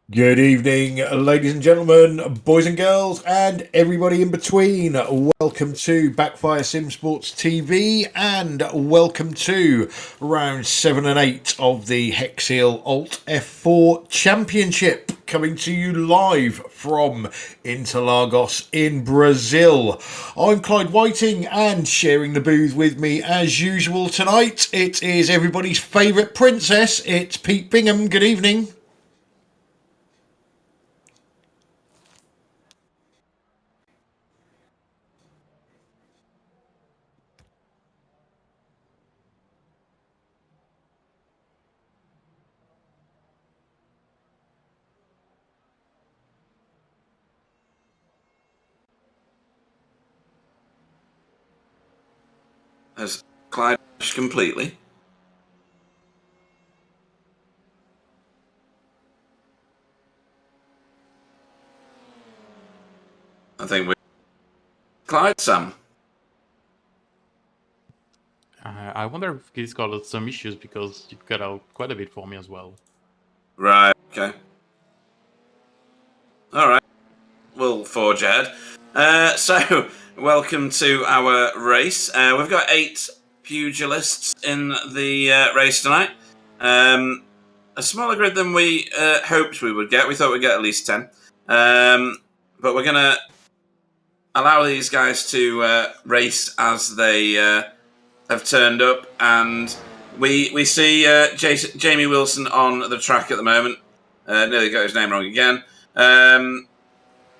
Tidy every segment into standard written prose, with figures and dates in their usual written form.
Good evening, ladies and gentlemen, boys and girls, and everybody in between. Welcome to Backfire Simsport TV, and welcome to round 7 and 8 of the Hexeal Alt+F4 Championship, coming to you live from Interlagos in Brazil. I'm Clyde Whiting, and sharing the booth with me as usual tonight, it is everybody's favourite princess. It's Pete Bingham. Good evening. Has Clyde completely? I think we Clyde, Sam. I wonder if he's got some issues because you cut out quite a bit for me as well. Right, okay. Alright, we'll forge ahead. So, welcome to our race. We've got 8 pugilists in the race tonight. A smaller grid than we hoped we would get. We thought we'd get at least 10. But we're going to allow these guys to race as they have turned up, and we see Jamie Wilson on the track at the moment. Nearly got his name wrong again.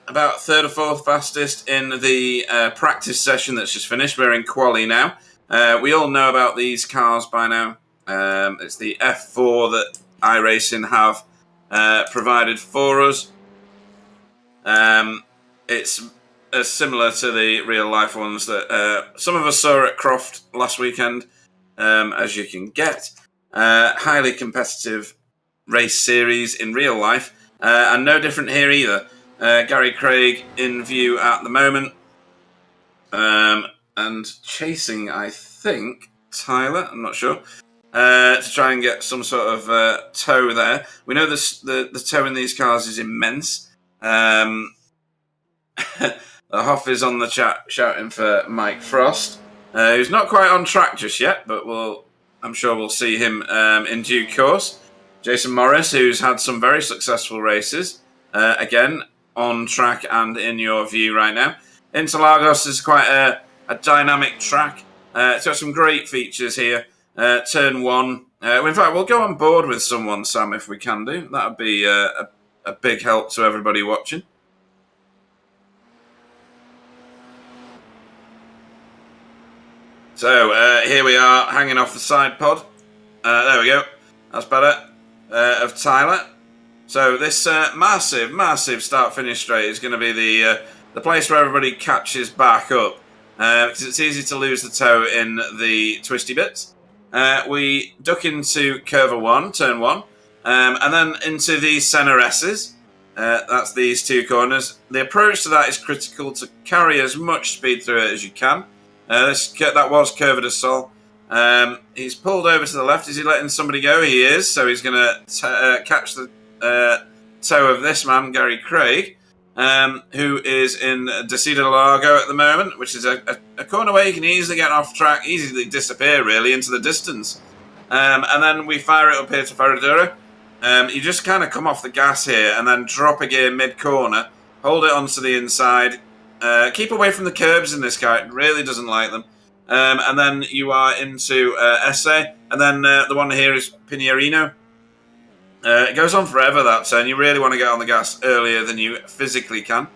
About third or fourth fastest in the practice session that's just finished. We're in quali now. We all know about these cars by now. It's the F4 that iRacing have provided for us. It's similar to the real life ones that some of us saw at Croft last weekend, as you can get. Highly competitive race series in real life, and no different here either. Gary Craig in view at the moment, and chasing, I think, Tyler, I'm not sure, to try and get some sort of tow there. We know the tow in these cars is immense. The Hoff is on the chat shouting for Mike Frost, who's not quite on track just yet, but I'm sure we'll see him in due course. Jason Morris, who's had some very successful races, again, on track and in your view right now. Interlagos is quite a dynamic track. It's got some great features here. Turn 1. In fact, we'll go on board with someone, Sam, if we can do. That would be a big help to everybody watching. So, here we are, hanging off the side pod. There we go. That's better. Of Tyler. So, this massive start-finish straight is going to be the place where everybody catches back up. Because it's easy to lose the toe in the twisty bits. We duck into curve 1, turn 1. And then into the center S's. That's these 2 corners. The approach to that is critical to carry as much speed through it as you can. That was Curva de Sol. He's pulled over to the left. Is he letting somebody go? He is. So he's going to catch the toe of this man, Gary Craig, who is in Interlagos at the moment, which is a corner where you can easily get off track, easily disappear, really, into the distance. And then we fire it up here to Ferradura. You just kind of come off the gas here and then drop a gear mid-corner, hold it onto the inside. Keep away from the curbs in this car. It really doesn't like them. And then you are into SA. And then the one here is Pinheirino. It goes on forever, that turn. You really want to get on the gas earlier than you physically can.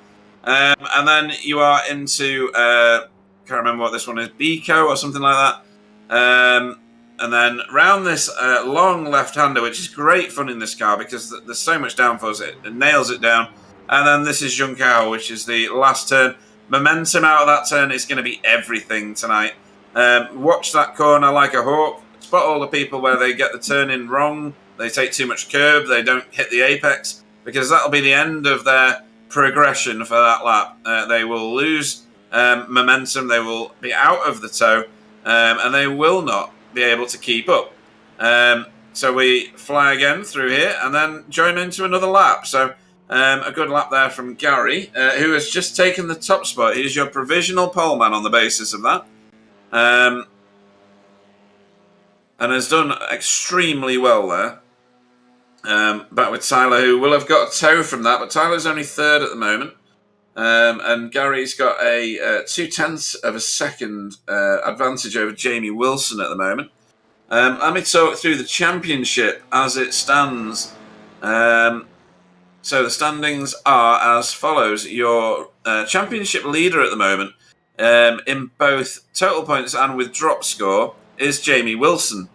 And then you are into, can't remember what this one is, Bico or something like that. And then round this long left-hander, which is great fun in this car because there's so much downforce. It nails it down. And then this is Juncao, which is the last turn. Momentum out of that turn is going to be everything tonight. Watch that corner like a hawk. Spot all the people where they get the turn in wrong. They take too much curb. They don't hit the apex. Because that'll be the end of their progression for that lap. They will lose momentum. They will be out of the tow. And they will not be able to keep up. So we fly again through here and then join into another lap. So a good lap there from Gary, who has just taken the top spot. He's your provisional pole man on the basis of that. And has done extremely well there. Back with Tyler, who will have got a tow from that, but Tyler's only third at the moment. And Gary's got a 0.2 of a second advantage over Jamie Wilson at the moment. Let me talk through the championship as it stands. So the standings are as follows. Your championship leader at the moment, in both total points and with drop score, is Jamie Wilson.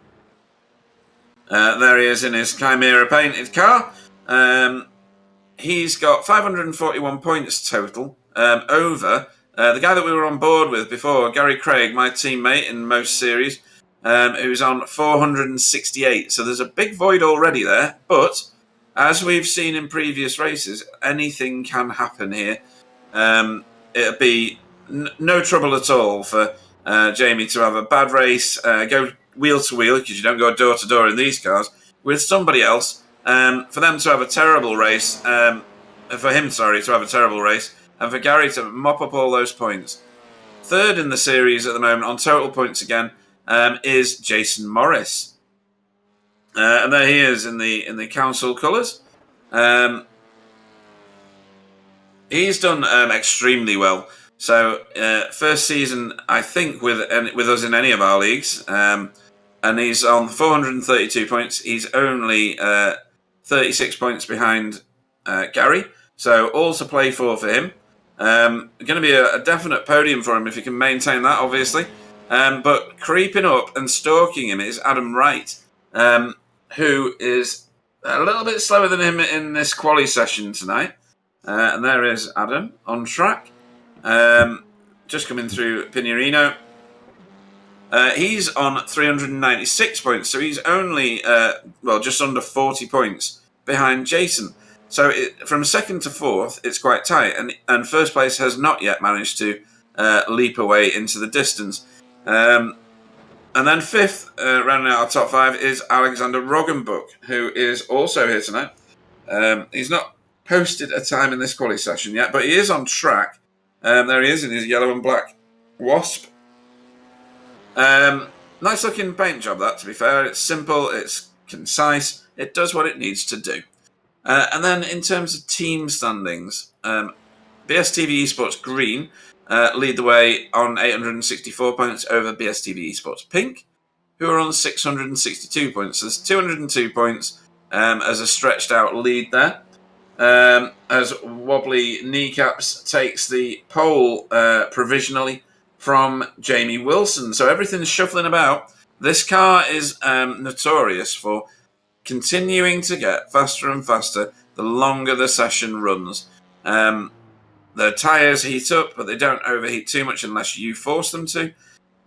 There he is in his Chimera painted car. He's got 541 points total over the guy that we were on board with before, Gary Craig, my teammate in most series, who's on 468. So there's a big void already there. But as we've seen in previous races, anything can happen here. It'll be no trouble at all for Jamie to have a bad race, go wheel to wheel, because you don't go door to door in these cars, with somebody else, for them to have a terrible race, for him, sorry, to have a terrible race, and for Gary to mop up all those points. Third in the series at the moment on total points again is Jason Morris. And there he is in the council colours. He's done extremely well. So first season, I think, with us in any of our leagues, and he's on 432 points. He's only 36 points behind Gary, so all to play for him. Going to be a definite podium for him if he can maintain that, obviously. But creeping up and stalking him is Adam Wright, who is a little bit slower than him in this quali session tonight. And there is Adam on track. Just coming through Pinerino. He's on 396 points, so he's only, just under 40 points behind Jason. So from second to fourth, it's quite tight, and first place has not yet managed to leap away into the distance. And then fifth, rounding out our top five, is Alexander Rogenbook, who is also here tonight. He's not posted a time in this quali session yet, but he is on track. There he is in his yellow and black Wasp. Nice looking paint job, that, to be fair. It's simple, it's concise, it does what it needs to do. And then in terms of team standings, BSTV Esports Green lead the way on 864 points over BSTV Esports Pink, who are on 662 points. So there's 202 points as a stretched out lead there. As Wobbly Kneecaps takes the pole provisionally from Jamie Wilson. So everything's shuffling about. This car is notorious for continuing to get faster and faster the longer the session runs. The tyres heat up, but they don't overheat too much unless you force them to.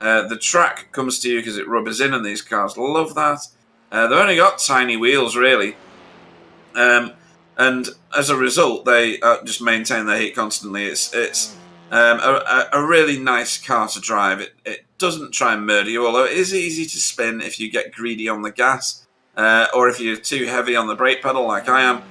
The track comes to you because it rubbers in, and these cars love that. They've only got tiny wheels, really. And as a result, they just maintain their heat constantly. It's a really nice car to drive. It doesn't try and murder you, although it is easy to spin if you get greedy on the gas, or if you're too heavy on the brake pedal like I am.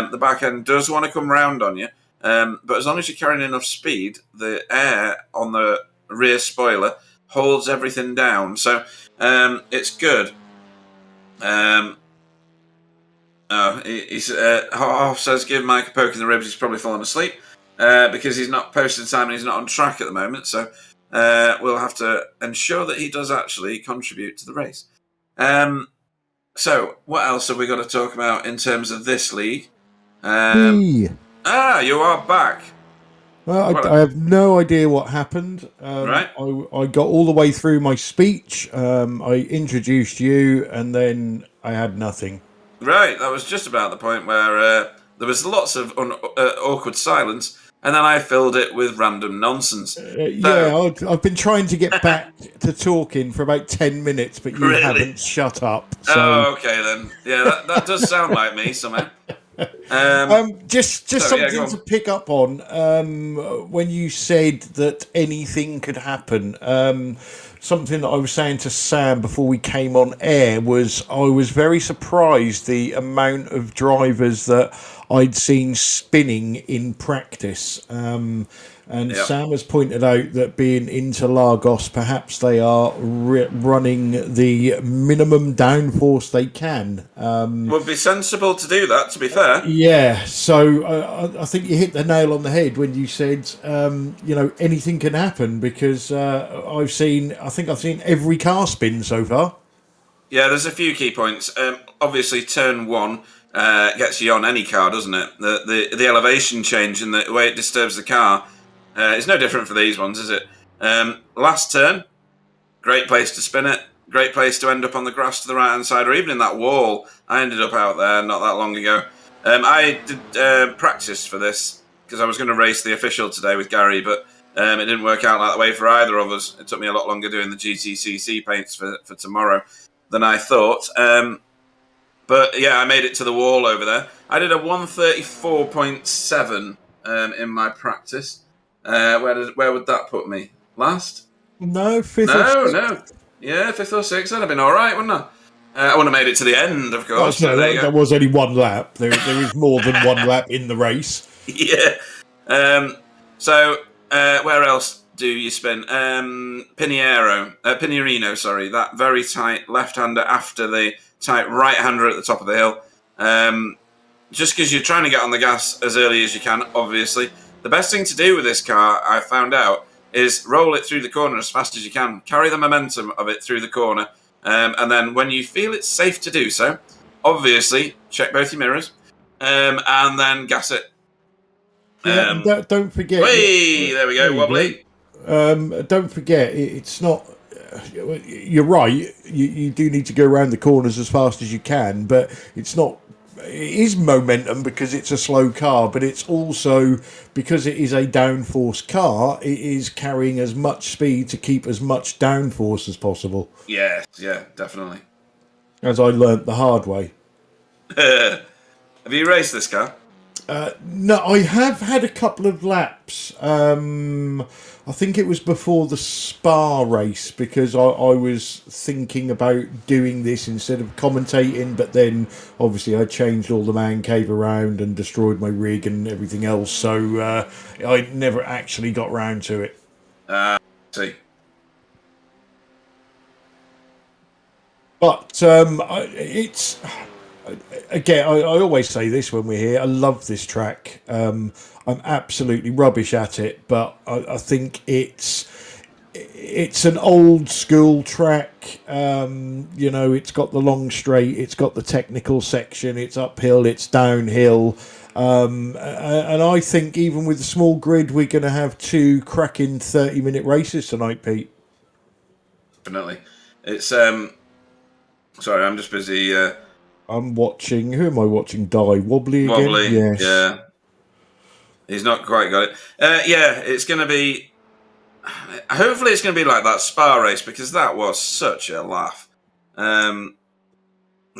The back end does want to come round on you, but as long as you're carrying enough speed, the air on the rear spoiler holds everything down. So it's good. Hoff says give Mike a poke in the ribs. He's probably fallen asleep because he's not posted time and he's not on track at the moment. So we'll have to ensure that he does actually contribute to the race. So what else have we got to talk about in terms of this league? You are back. Well, I have no idea what happened. Right. I got all the way through my speech. I introduced you, and then I had nothing. Right, that was just about the point where there was lots of awkward silence, and then I filled it with random nonsense. I've been trying to get back to talking for about 10 minutes, but you haven't shut up. So. Oh, okay then. Yeah, that does sound like me somehow. Just something to pick up on when you said that anything could happen. something that I was saying to Sam before we came on air was I was very surprised the amount of drivers that I'd seen spinning in practice. And Sam has pointed out that being Interlagos, perhaps they are running the minimum downforce they can. Would be sensible to do that, to be fair. Yeah, so I think you hit the nail on the head when you said, anything can happen because I've seen every car spin so far. Yeah, there's a few key points. Obviously, turn one gets you on any car, doesn't it? The elevation change and the way it disturbs the car is no different for these ones, is it? Last turn, great place to spin it. Great place to end up on the grass to the right-hand side, or even in that wall. I ended up out there not that long ago. I did practice for this because I was going to race the official today with Gary, but it didn't work out that way for either of us. It took me a lot longer doing the GTCC paints for tomorrow than I thought. But yeah, I made it to the wall over there. I did a 134.7 in my practice. Where would that put me? Last? No, fifth. No. Yeah, 5th or 6th. That'd have been all right, wouldn't I? I wouldn't have made it to the end, of course. Oh, no, that was only one lap. There is more than one lap in the race. Yeah. So where else do you spin? Pinierino, sorry. That very tight left-hander after the tight right-hander at the top of the hill. Just because you're trying to get on the gas as early as you can, obviously. The best thing to do with this car, I found out, is roll it through the corner as fast as you can. Carry the momentum of it through the corner. And then when you feel it's safe to do so, obviously, check both your mirrors. And then gas it. Don't forget. There we go, wobbly. Don't forget, it's not... You're right, you do need to go around the corners as fast as you can, but it's not... It is momentum because it's a slow car, but it's also because it is a downforce car, it is carrying as much speed to keep as much downforce as possible. Yeah, definitely. As I learnt the hard way. Have you raced this car? No, I have had a couple of laps. I think it was before the Spa race because I was thinking about doing this instead of commentating, but then obviously I changed all the man cave around and destroyed my rig and everything else, so I never actually got round to it. See. But it's... Again, I always say this when we're here. I love this track. I'm absolutely rubbish at it, but I think it's an old school track. It's got the long straight, it's got the technical section, it's uphill, it's downhill. And I think even with the small grid, we're going to have 2 cracking 30-minute races tonight, Pete. Definitely. It's sorry, I'm just busy. I'm watching. Who am I watching die? Wobbly again? Wobbly, yes. Yeah. He's not quite got it. It's going to be... Hopefully it's going to be like that Spa race, because that was such a laugh. I'm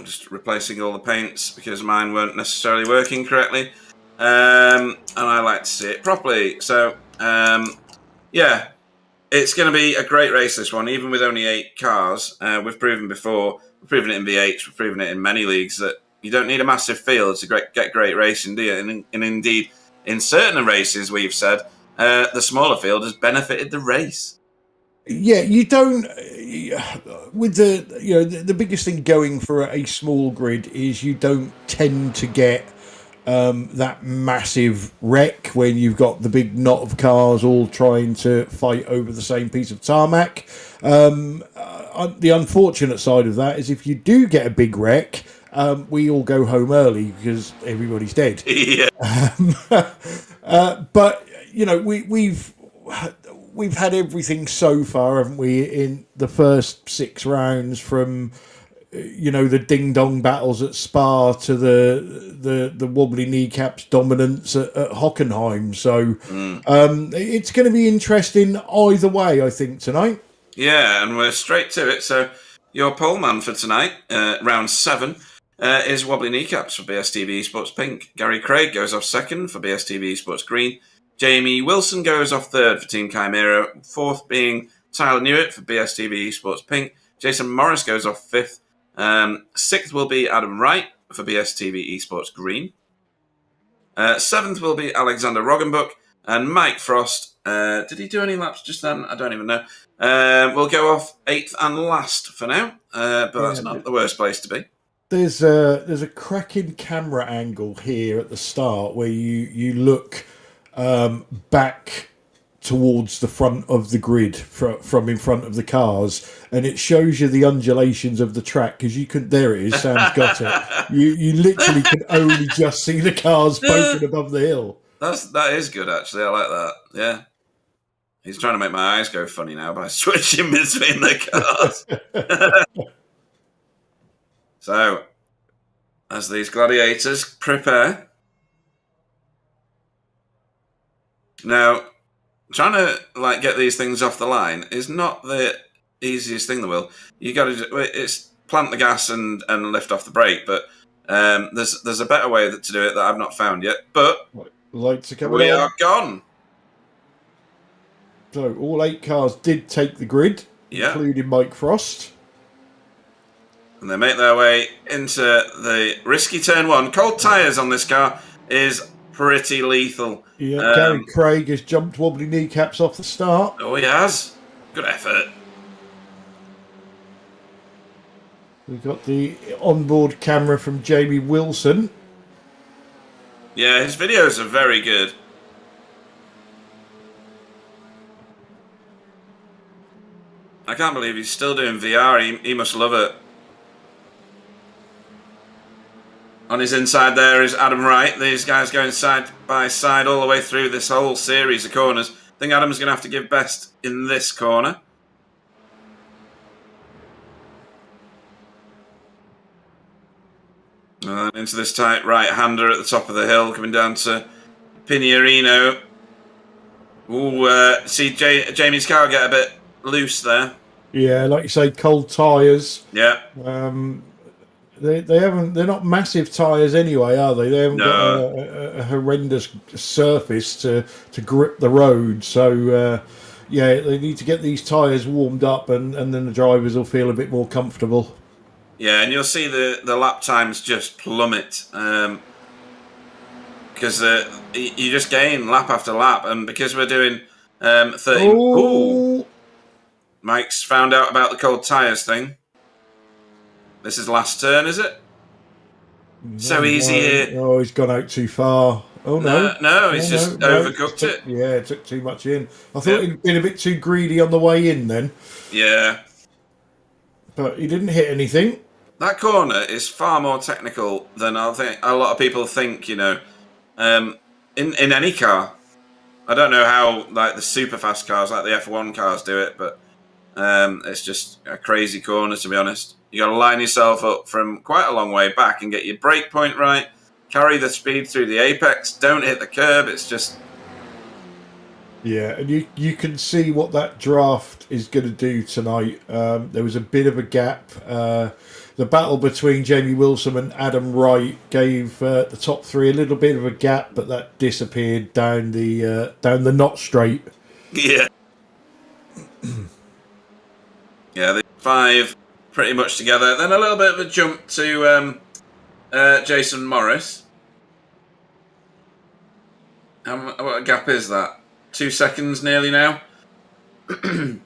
just replacing all the paints, because mine weren't necessarily working correctly. And I like to see it properly. So, it's going to be a great race, this one, even with only 8 cars. We've proven before... We've proven it in BH, we've proven it in many leagues, that you don't need a massive field to get great racing, do you? And indeed, in certain races, we've said, the smaller field has benefited the race. Yeah, you don't... With the biggest thing going for a small grid is you don't tend to get that massive wreck when you've got the big knot of cars all trying to fight over the same piece of tarmac. The unfortunate side of that is if you do get a big wreck, we all go home early because everybody's dead. Yeah. But we've had everything so far, haven't we? In the first 6 rounds, from the ding dong battles at Spa to the wobbly kneecaps dominance at Hockenheim. So it's going to be interesting either way, I think, tonight. Yeah, and we're straight to it. So your pole man for tonight, round 7, is Wobbly Kneecaps for BSTV Esports Pink. Gary Craig goes off 2nd for BSTV Esports Green. Jamie Wilson goes off 3rd for Team Chimera. 4th being Tyler Newitt for BSTV Esports Pink. Jason Morris goes off 5th. 6th will be Adam Wright for BSTV Esports Green. 7th will be Alexander Rogenbook. And Mike Frost, did he do any laps just then? I don't even know. We'll go off 8th and last for now, but that's not the worst place to be. There's a cracking camera angle here at the start where you look back towards the front of the grid from in front of the cars, and it shows you the undulations of the track because you could. There it is. Sam's got it. You literally can only just see the cars poking above the hill. That is good, actually. I like that. Yeah. He's trying to make my eyes go funny now by switching between the cars. So, as these gladiators prepare. Now, trying to get these things off the line is not the easiest thing in the world. You got to it's plant the gas and lift off the brake, but there's a better way to do it that I've not found yet. But lights are coming we on. are gone. So all 8 cars did take the grid, including Mike Frost. And they make their way into the risky turn 1. Cold tyres on this car is pretty lethal. Yeah, Gary Craig has jumped wobbly kneecaps off the start. Oh, he has. Good effort. We've got the onboard camera from Jamie Wilson. Yeah, his videos are very good. I can't believe he's still doing VR. He must love it. On his inside there is Adam Wright. These guys going side by side all the way through this whole series of corners. I think Adam's going to have to give best in this corner. And then into this tight right-hander at the top of the hill, coming down to Pinierino. Ooh, see Jamie's car get a bit loose there. Yeah, like you say, cold tyres. Yeah. They haven't. They're not massive tyres anyway, are they? They haven't got a horrendous surface to grip the road. So yeah, they need to get these tyres warmed up, and then the drivers will feel a bit more comfortable. Yeah, and you'll see the lap times just plummet because you just gain lap after lap, and because we're doing 30. Ooh. Mike's found out about the cold tyres thing. This is last turn, is it? So easy here. Oh, he's gone out too far. Oh, no, he's just overcooked it. Yeah, it took too much in. I thought he'd been a bit too greedy on the way in then. Yeah. But he didn't hit anything. That corner is far more technical than I think a lot of people think, you know. In any car. I don't know how the super fast cars like the F1 cars do it, but it's just a crazy corner, to be honest. You got to line yourself up from quite a long way back and get your brake point right. Carry the speed through the apex. Don't hit the curb. It's just... Yeah, and you can see what that draft is going to do tonight. There was a bit of a gap. The battle between Jamie Wilson and Adam Wright gave the top 3 a little bit of a gap, but that disappeared down the not straight. Yeah. Yeah, the 5 pretty much together. Then a little bit of a jump to Jason Morris. What a gap is that? 2 seconds nearly now. The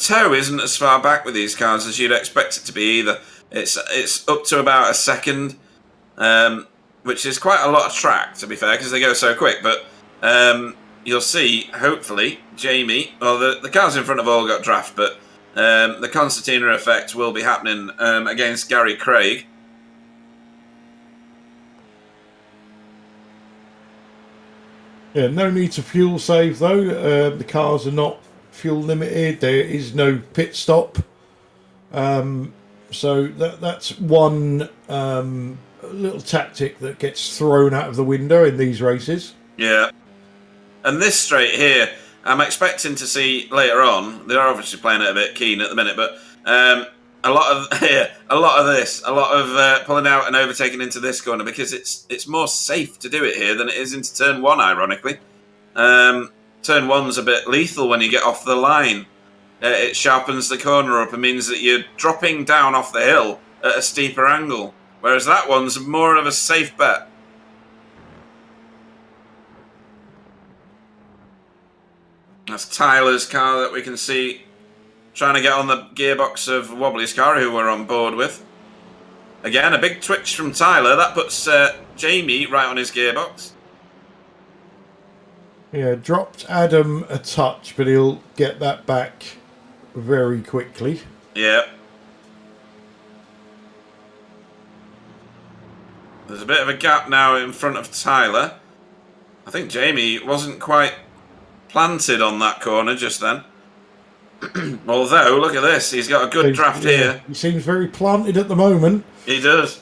toe isn't as far back with these cars as you'd expect it to be either. It's up to about a second, which is quite a lot of track, to be fair, because they go so quick. But you'll see, hopefully, Jamie... Well, the cars in front have all got draft, but the concertina effect will be happening against Gary Craig. Yeah, no need to fuel save, though. The cars are not fuel limited. There is no pit stop. So that's one little tactic that gets thrown out of the window in these races. Yeah. And this straight here, I'm expecting to see later on. They're obviously playing it a bit keen at the minute, but a lot of pulling out and overtaking into this corner because it's more safe to do it here than it is into turn 1. Ironically, turn turn one's a bit lethal when you get off the line. It sharpens the corner up and means that you're dropping down off the hill at a steeper angle, whereas that one's more of a safe bet. That's Tyler's car that we can see trying to get on the gearbox of Wobbly's car, who we're on board with. Again, a big twitch from Tyler. That puts Jamie right on his gearbox. Yeah, dropped Adam a touch, but he'll get that back very quickly. Yeah. There's a bit of a gap now in front of Tyler. I think Jamie wasn't quite planted on that corner just then. Although, look at this. He's got a good draft here. He seems very planted at the moment. He does.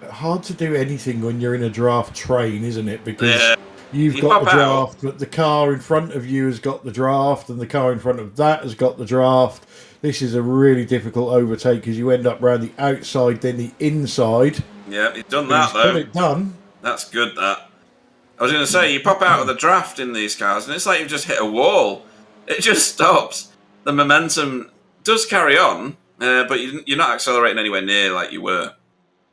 Hard to do anything when you're in a draft train, isn't it? Because You you've got the pop out. draft, but the car in front of you has got the draft, and the car in front of that has got the draft. This is a really difficult overtake because you end up round the outside, then the inside. Yeah, he's done that, though. Got it done. That's good, that. I was going to say, you pop out of the draft in these cars, and it's like you've just hit a wall. It just stops. The momentum does carry on, but you're not accelerating anywhere near like you were.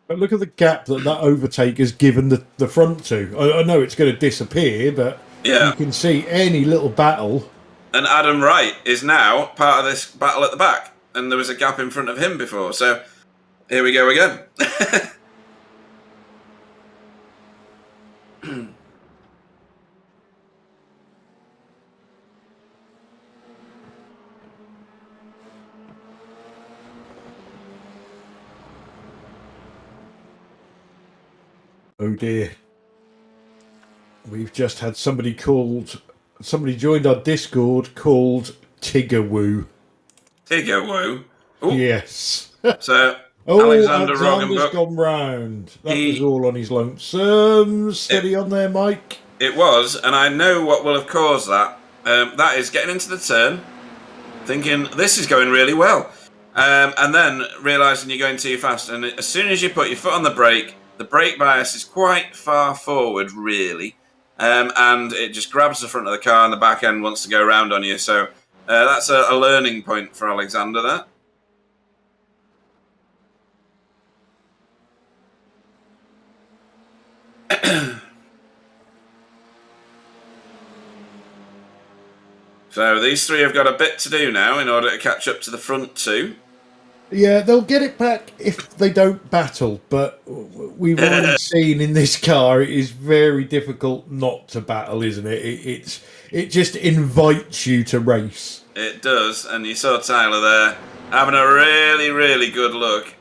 But look at the gap that overtake has given the front two. I know it's going to disappear, but you can see any little battle. And Adam Wright is now part of this battle at the back, and there was a gap in front of him before. So here we go again. Oh dear. We've just had somebody joined our Discord called Tiggerwoo. Tiggerwoo? Yes. So, Alexander's Rogenbook gone round. That was all on his lonesome. Steady on there, Mike. It was, and I know what will have caused that. That is getting into the turn, thinking, this is going really well. And then realising you're going too fast. And as soon as you put your foot on the brake bias is quite far forward, really. And it just grabs the front of the car and the back end wants to go around on you. So that's a learning point for Alexander there. So these three have got a bit to do now in order to catch up to the front two. Yeah, they'll get it back if they don't battle, but we've already seen in this car it is very difficult not to battle, isn't it? It just invites you to race. It does, and you saw Tyler there having a really, really good look.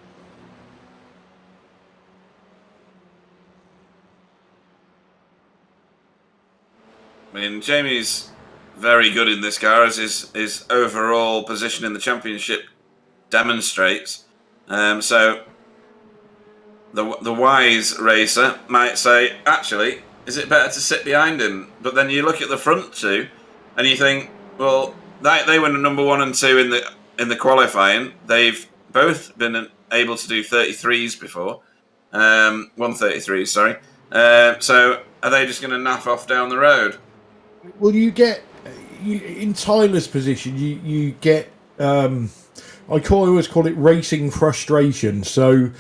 I mean, Jamie's very good in this car, as his overall position in the championship demonstrates. So the wise racer might say, actually, is it better to sit behind him? But then you look at the front two, and you think, well, they were number 1 and 2 in the qualifying. They've both been able to do 33s before, 133s, sorry. So are they just going to naff off down the road? Well, in Tyler's position, you get. I always call it racing frustration. So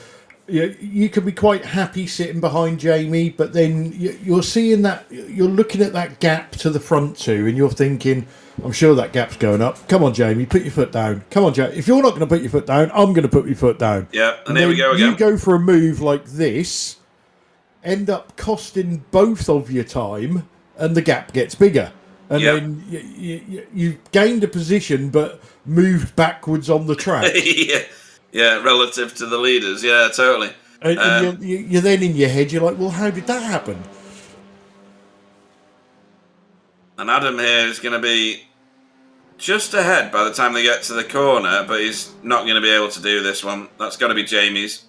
you can be quite happy sitting behind Jamie, but then you're seeing that, you're looking at that gap to the front two, and you're thinking, I'm sure that gap's going up. Come on, Jamie, put your foot down. Come on, Jamie. If you're not going to put your foot down, I'm going to put my foot down. Yeah, and there we go again. You go for a move like this, end up costing both of your time, and the gap gets bigger. And then you gained a position, but moved backwards on the track. yeah, relative to the leaders. Yeah, totally. And you're then in your head, you're like, well, how did that happen? And Adam here is going to be just ahead by the time they get to the corner, but he's not going to be able to do this one. That's got to be Jamie's.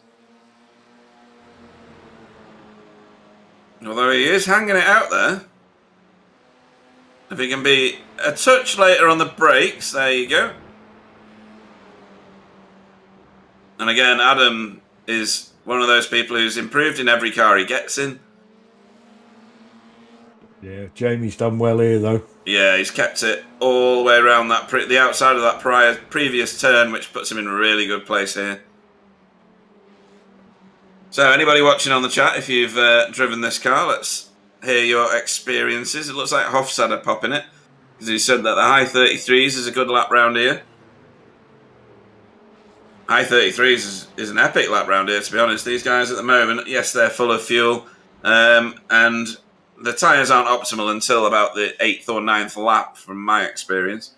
Although he is hanging it out there. If he can be a touch later on the brakes, there you go. And again, Adam is one of those people who's improved in every car he gets in. Yeah, Jamie's done well here, though. Yeah, he's kept it all the way around that the outside of that previous turn, which puts him in a really good place here. So, anybody watching on the chat, if you've driven this car, let's hear your experiences. It looks like Hoff's had a pop in it, because he said that the high 33s is a good lap round here. High 33s is an epic lap round here, to be honest. These guys at the moment, yes, they're full of fuel, and the tyres aren't optimal until about the 8th or 9th lap, from my experience.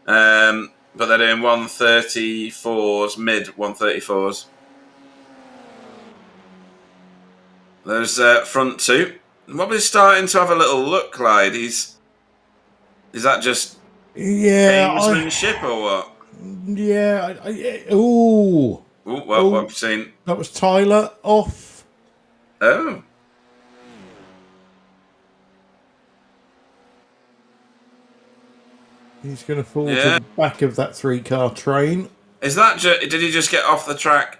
But they're doing 134s, mid 134s. There's front two. Wobbly's starting to have a little look, Clyde. Is that just gamesmanship or what? Yeah. Ooh. What have you seen? That was Tyler off. Oh. He's going to fall to the back of that 3-car train. Is that did he just get off the track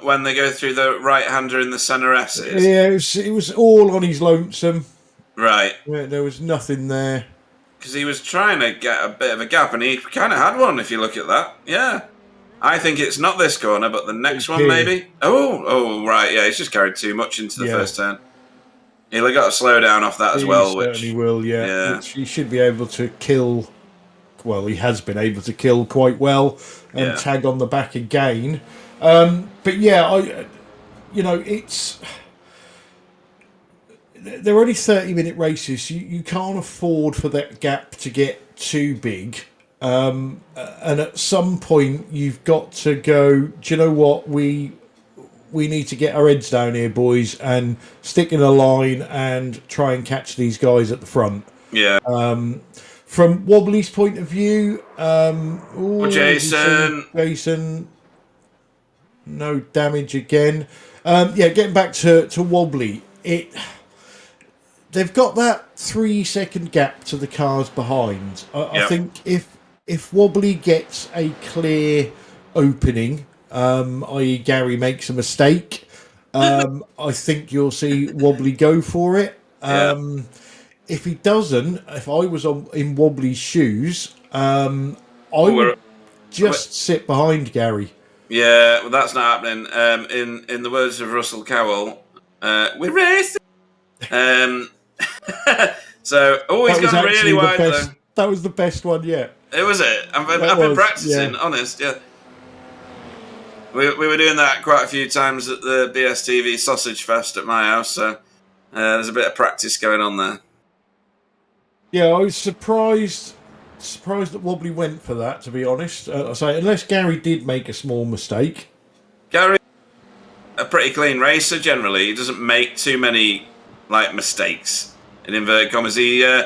when they go through the right-hander in the centre S's? Yeah, it was all on his lonesome. Right. There was nothing there. Because he was trying to get a bit of a gap, and he kind of had one, if you look at that. Yeah. I think it's not this corner, but the next one, maybe. Oh, right, yeah, he's just carried too much into the first turn. He'll have got to slow down off that as well. Certainly will, yeah. Which he should be able to kill. Well, he has been able to kill quite well and tag on the back again. But yeah, it's they're only 30-minute races. So you can't afford for that gap to get too big. And at some point, you've got to go, do you know what? We need to get our heads down here, boys, and stick in a line and try and catch these guys at the front. Yeah. From Wobbly's point of view, Jason, no damage again. Getting back to Wobbly, they've got that 3-second gap to the cars behind. I think if Wobbly gets a clear opening, i.e. Gary makes a mistake, I think you'll see Wobbly go for it. If he doesn't, if I was in Wobbly's shoes, I would just sit behind Gary. Yeah, well, that's not happening. In the words of Russell Cowell, we're racing. So, he's gone really wide though. That was the best one yet. It was it. I've been practicing, honest. Yeah. We were doing that quite a few times at the BSTV Sausage Fest at my house, so there's a bit of practice going on there. Yeah, I was surprised that Wobbly went for that, to be honest. I say, unless Gary did make a small mistake. Gary, a pretty clean racer generally. He doesn't make too many mistakes in inverted commas. He's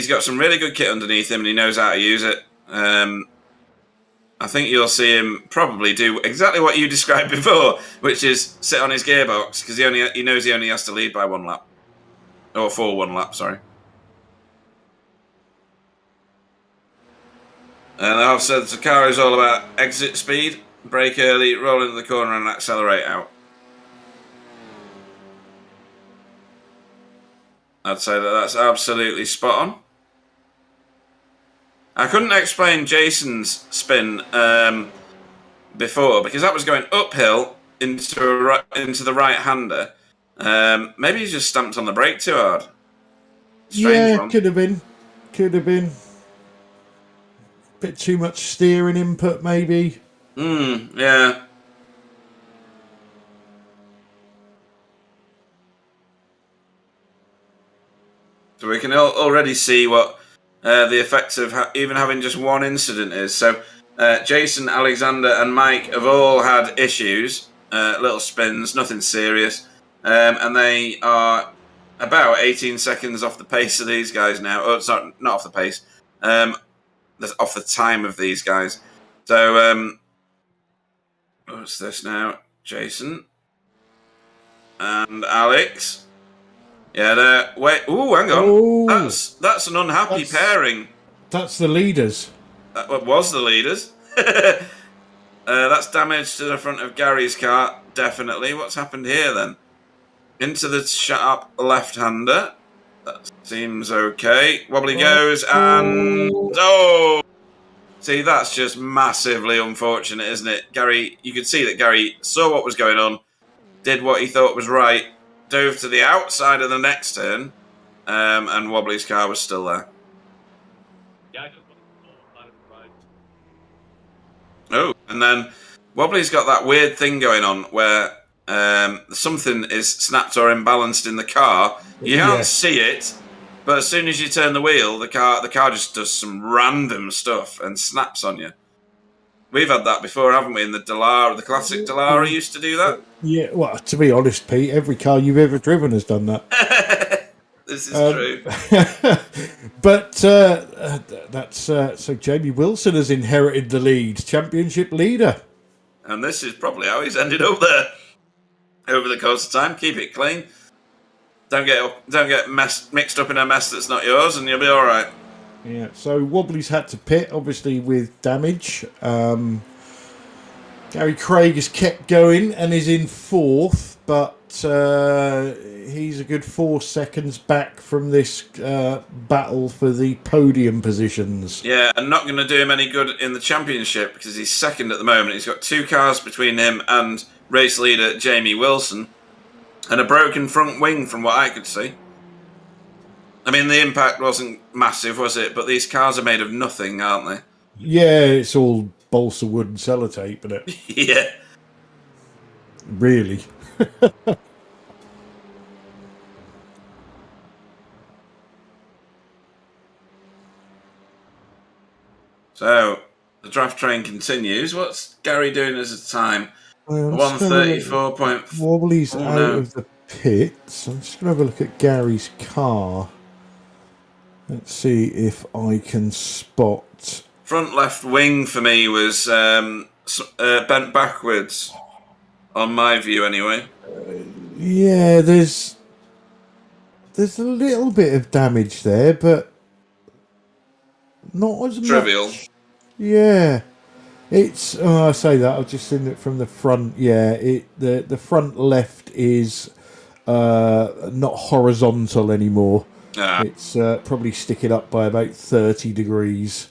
got some really good kit underneath him, and he knows how to use it. I think you'll see him probably do exactly what you described before, which is sit on his gearbox, because he knows he only has to lead by 1 lap. Or for 1 lap, sorry. And I've said the car is all about exit speed, brake early, roll into the corner and accelerate out. I'd say that's absolutely spot on. I couldn't explain Jason's spin before, because that was going uphill into the right-hander. Maybe he just stamped on the brake too hard. Strange one. Could have been. Bit too much steering input, maybe. Yeah. So we can already see what the effects of even having just one incident is. So Jason, Alexander and Mike have all had issues, little spins, nothing serious. And they are about 18 seconds off the pace of these guys now. Oh, sorry, not off the pace. Off the time of these guys. So, what's this now? Jason and Alex. Yeah, wait. Oh, hang on. Ooh, that's an unhappy pairing. That's the leaders. That was the leaders. That's damage to the front of Gary's car, definitely. What's happened here, then? Into the sharp left-hander. That seems okay. Wobbly goes, and... Oh! See, that's just massively unfortunate, isn't it? Gary, you could see that Gary saw what was going on, did what he thought was right, dove to the outside of the next turn, and Wobbly's car was still there. Oh, and then Wobbly's got that weird thing going on where something is snapped or imbalanced in the car. You can't see it, but as soon as you turn the wheel, the car just does some random stuff and snaps on you. We've had that before, haven't we? In the Dallara, the classic Dallara used to do that. Yeah, well, to be honest, Pete, every car you've ever driven has done that. This is true. But that's so Jamie Wilson has inherited the lead, championship leader. And this is probably how he's ended up there over the course of time. Keep it clean. Don't get mixed up in a mess that's not yours, and you'll be all right. Yeah. So Wobbly's had to pit, obviously with damage. Gary Craig has kept going and is in fourth, but he's a good 4 seconds back from this battle for the podium positions. Yeah, and not going to do him any good in the championship because he's second at the moment. He's got 2 cars between him and race leader Jamie Wilson, and a broken front wing from what I could see. I mean, the impact wasn't massive, was it? But these cars are made of nothing, aren't they? Yeah, it's all balsa wood and sellotape, isn't it? Yeah. Really. So, the draft train continues. What's Gary doing as a time? Well, 134.4. Wobbly's out of the pits. I'm just going to have a look at Gary's car. Let's see if I can spot. Front left wing for me was bent backwards, on my view anyway. Yeah, there's a little bit of damage there, but not as Trivial. much. Yeah, it's. I say that I've just seen it from the front. Yeah, the front left is not horizontal anymore. It's probably sticking up by about 30 degrees.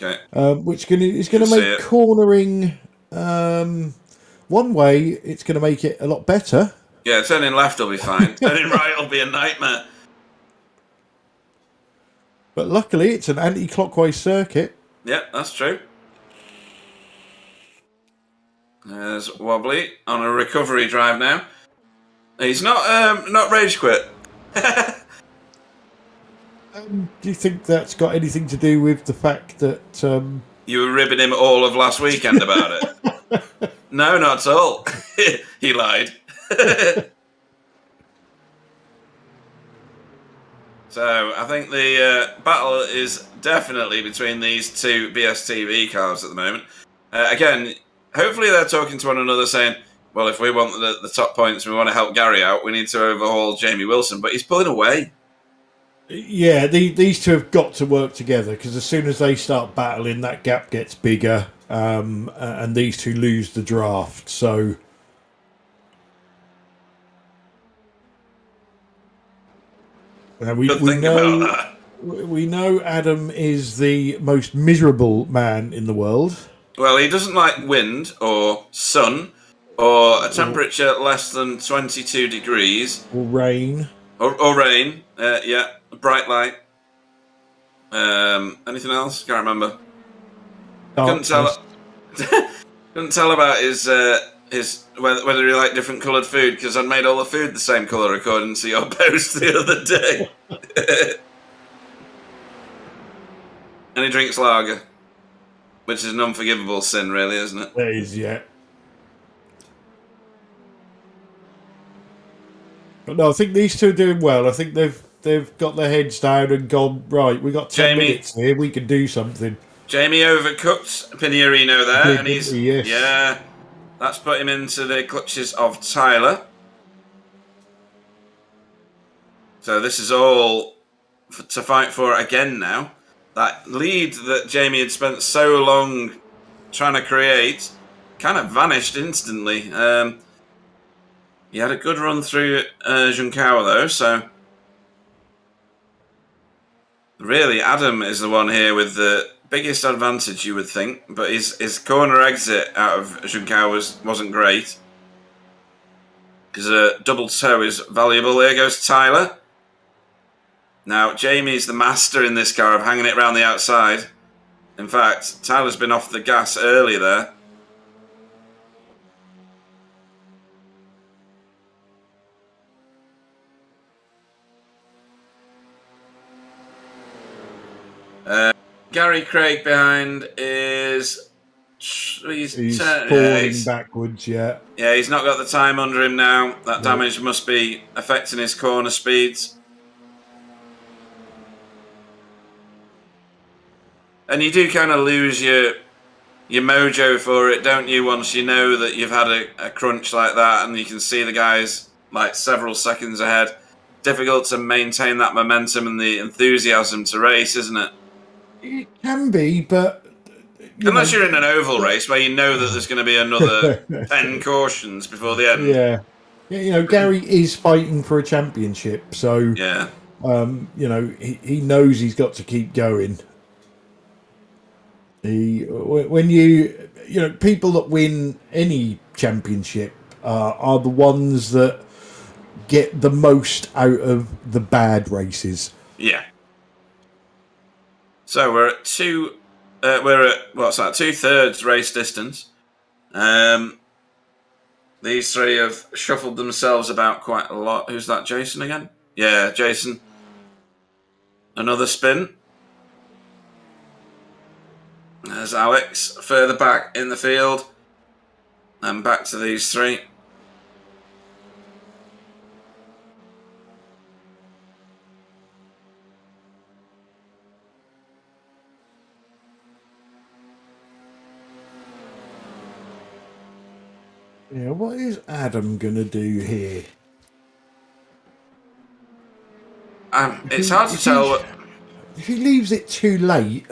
Okay. Which is going to make cornering one way. It's going to make it a lot better. Yeah, turning left will be fine. Turning right will be a nightmare. But luckily, it's an anti-clockwise circuit. Yeah, that's true. There's Wobbly on a recovery drive now. He's not rage quit. Do you think that's got anything to do with the fact that you were ribbing him all of last weekend about it? No, not at all. He lied. So I think the battle is definitely between these two BSTV cars at the moment. Again, hopefully they're talking to one another saying, well, if we want the top points and we want to help Gary out, we need to overhaul Jamie Wilson. But he's pulling away. Yeah, these two have got to work together, because as soon as they start battling, that gap gets bigger, and these two lose the draft. So we know Adam is the most miserable man in the world. Well, he doesn't like wind or sun or a temperature less than 22 degrees. Or rain. Or rain, yeah. Bright light. Anything else? Can't remember. Couldn't tell about his whether he liked different coloured food, because I'd made all the food the same colour according to your post the other day. And he drinks lager, which is an unforgivable sin, really, isn't it? It is, yeah. But no, I think these two are doing well. I think they've got their heads down and gone, right, we got 10 minutes here, we can do something. Jamie overcooked Pinierino there, and yes. Yeah, that's put him into the clutches of Tyler. So this is all to fight for again now. That lead that Jamie had spent so long trying to create kind of vanished instantly. He had a good run through Junkawa though, so really Adam is the one here with the biggest advantage, you would think, but his corner exit out of Junkawa wasn't great. Because a double toe is valuable. There goes Tyler. Now, Jamie's the master in this car of hanging it around the outside. In fact, Tyler's been off the gas early there. Gary Craig behind is... He's falling backwards, yeah. Yeah, he's not got the time under him now. That damage must be affecting his corner speeds. And you do kind of lose your mojo for it, don't you, once you know that you've had a crunch like that and you can see the guys like several seconds ahead. Difficult to maintain that momentum and the enthusiasm to race, isn't it? It can be, but... Unless you're in an oval race where you know that there's going to be another 10 cautions before the end. Yeah. You know, Gary is fighting for a championship, so... Yeah. You know, he knows he's got to keep going. When you know, people that win any championship are the ones that get the most out of the bad races. Yeah. So we're at what's that? 2/3 race distance. These three have shuffled themselves about quite a lot. Who's that? Jason again? Yeah, Jason. Another spin. There's Alex further back in the field. And back to these three. Yeah, what is Adam going to do here? It's hard to tell. If he leaves it too late,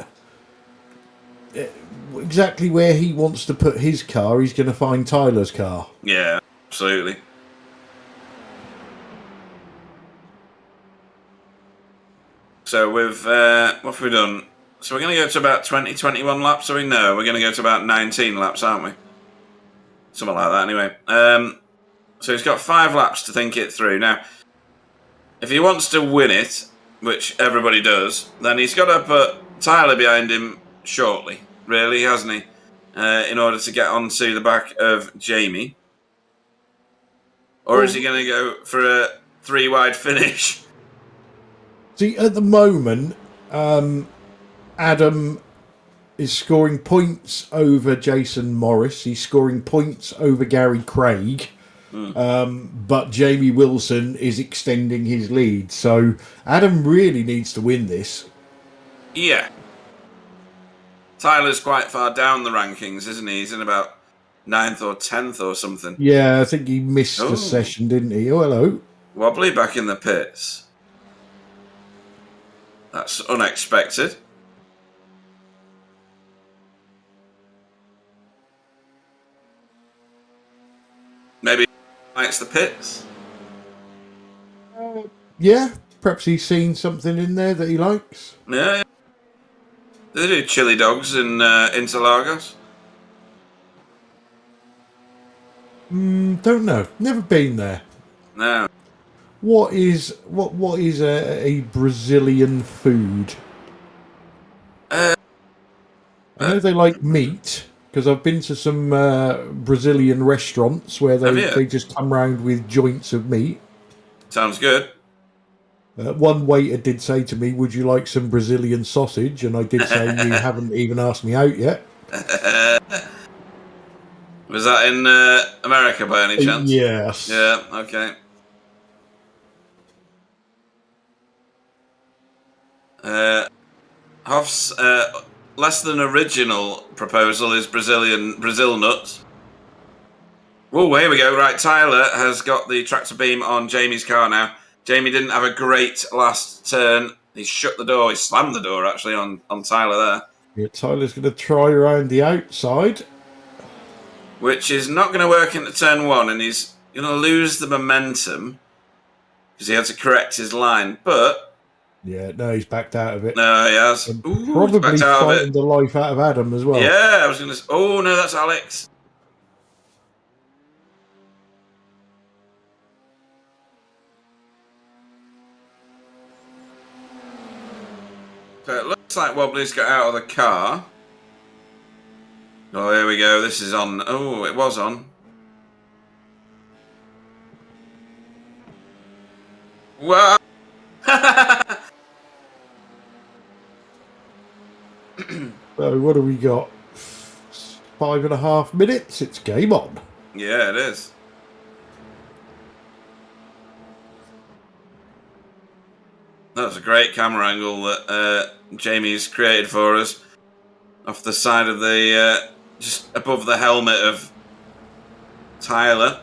exactly where he wants to put his car, he's going to find Tyler's car. Yeah, absolutely. So we've what have we done? So we're going to go to about 20, 21 laps. So we know we're going to go to about 19 laps, aren't we? Something like that, anyway. So he's got 5 laps to think it through. Now, if he wants to win it, which everybody does, then he's got to put Tyler behind him shortly, really, hasn't he? In order to get onto the back of Jamie. Or is he going to go for a 3-wide finish? See, at the moment, Adam is scoring points over Jason Morris. He's scoring points over Gary Craig. But Jamie Wilson is extending his lead. So Adam really needs to win this. Yeah. Tyler's quite far down the rankings, isn't he? He's in about 9th or 10th or something. Yeah, I think he missed the session, didn't he? Oh, hello. Wobbly back in the pits. That's unexpected. Maybe he likes the pits. Yeah, perhaps he's seen something in there that he likes. Yeah. They do chili dogs in Interlagos. Don't know. Never been there. No. What is a Brazilian food? I know they like meat, because I've been to some Brazilian restaurants where they just come round with joints of meat. Sounds good. One waiter did say to me, "Would you like some Brazilian sausage?" And I did say, "You haven't even asked me out yet." Was that in America by any chance? Yes. Yeah, okay. Hoff's less than original proposal is Brazil nuts. Oh, here we go. Right, Tyler has got the tractor beam on Jamie's car now. Jamie didn't have a great last turn. He shut the door. He slammed the door, actually, on Tyler there. Yeah, Tyler's going to try around the outside. which is not going to work into turn 1, and he's going to lose the momentum because he had to correct his line. But yeah, no, he's backed out of it. No, he has. Ooh, probably fighting the life out of Adam as well. Yeah, I was going to. Oh no, that's Alex. So it looks like Wobbly's got out of the car. Oh, here we go. This is on. Oh, it was on. Wow. So what do we got? 5.5 minutes. It's game on. Yeah, it is. That was a great camera angle that Jamie's created for us. Off the side of the, just above the helmet of Tyler.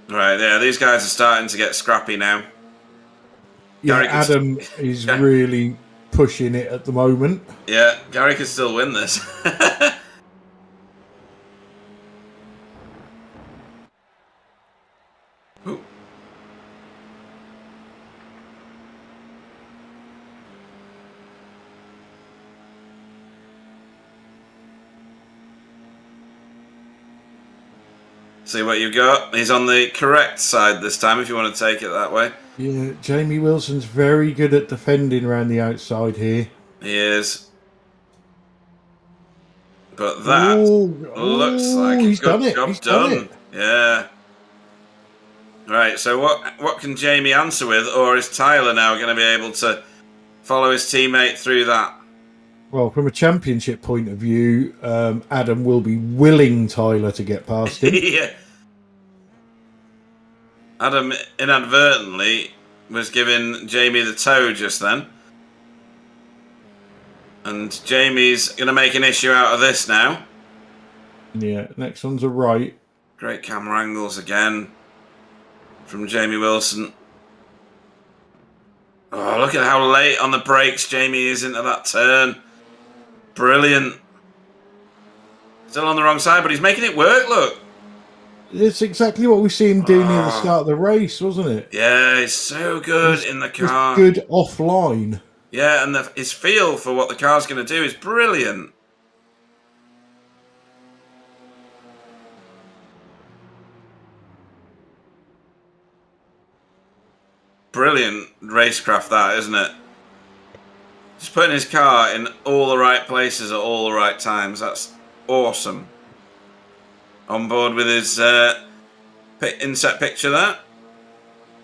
Right, yeah, these guys are starting to get scrappy now. Yeah, Adam is really pushing it at the moment. Yeah, Gary could still win this. Ooh. See what you got. He's on the correct side this time, if you want to take it that way. Yeah, Jamie Wilson's very good at defending around the outside here. He is. But that looks like a good job done. Yeah. Right, so what can Jamie answer with, or is Tyler now going to be able to follow his teammate through that? Well, from a championship point of view, Adam will be willing Tyler to get past him. Yeah. Adam inadvertently was giving Jamie the toe just then. And Jamie's going to make an issue out of this now. Yeah, next one's a Wright. Great camera angles again from Jamie Wilson. Oh, look at how late on the brakes Jamie is into that turn. Brilliant. Still on the wrong side, but he's making it work, look. It's exactly what we see him do near the start of the race, wasn't it? Yeah, he's so good in the car. He's good offline. Yeah, and his feel for what the car's going to do is brilliant. Brilliant racecraft, that, isn't it? Just putting his car in all the right places at all the right times. That's awesome. On board with his inset picture there.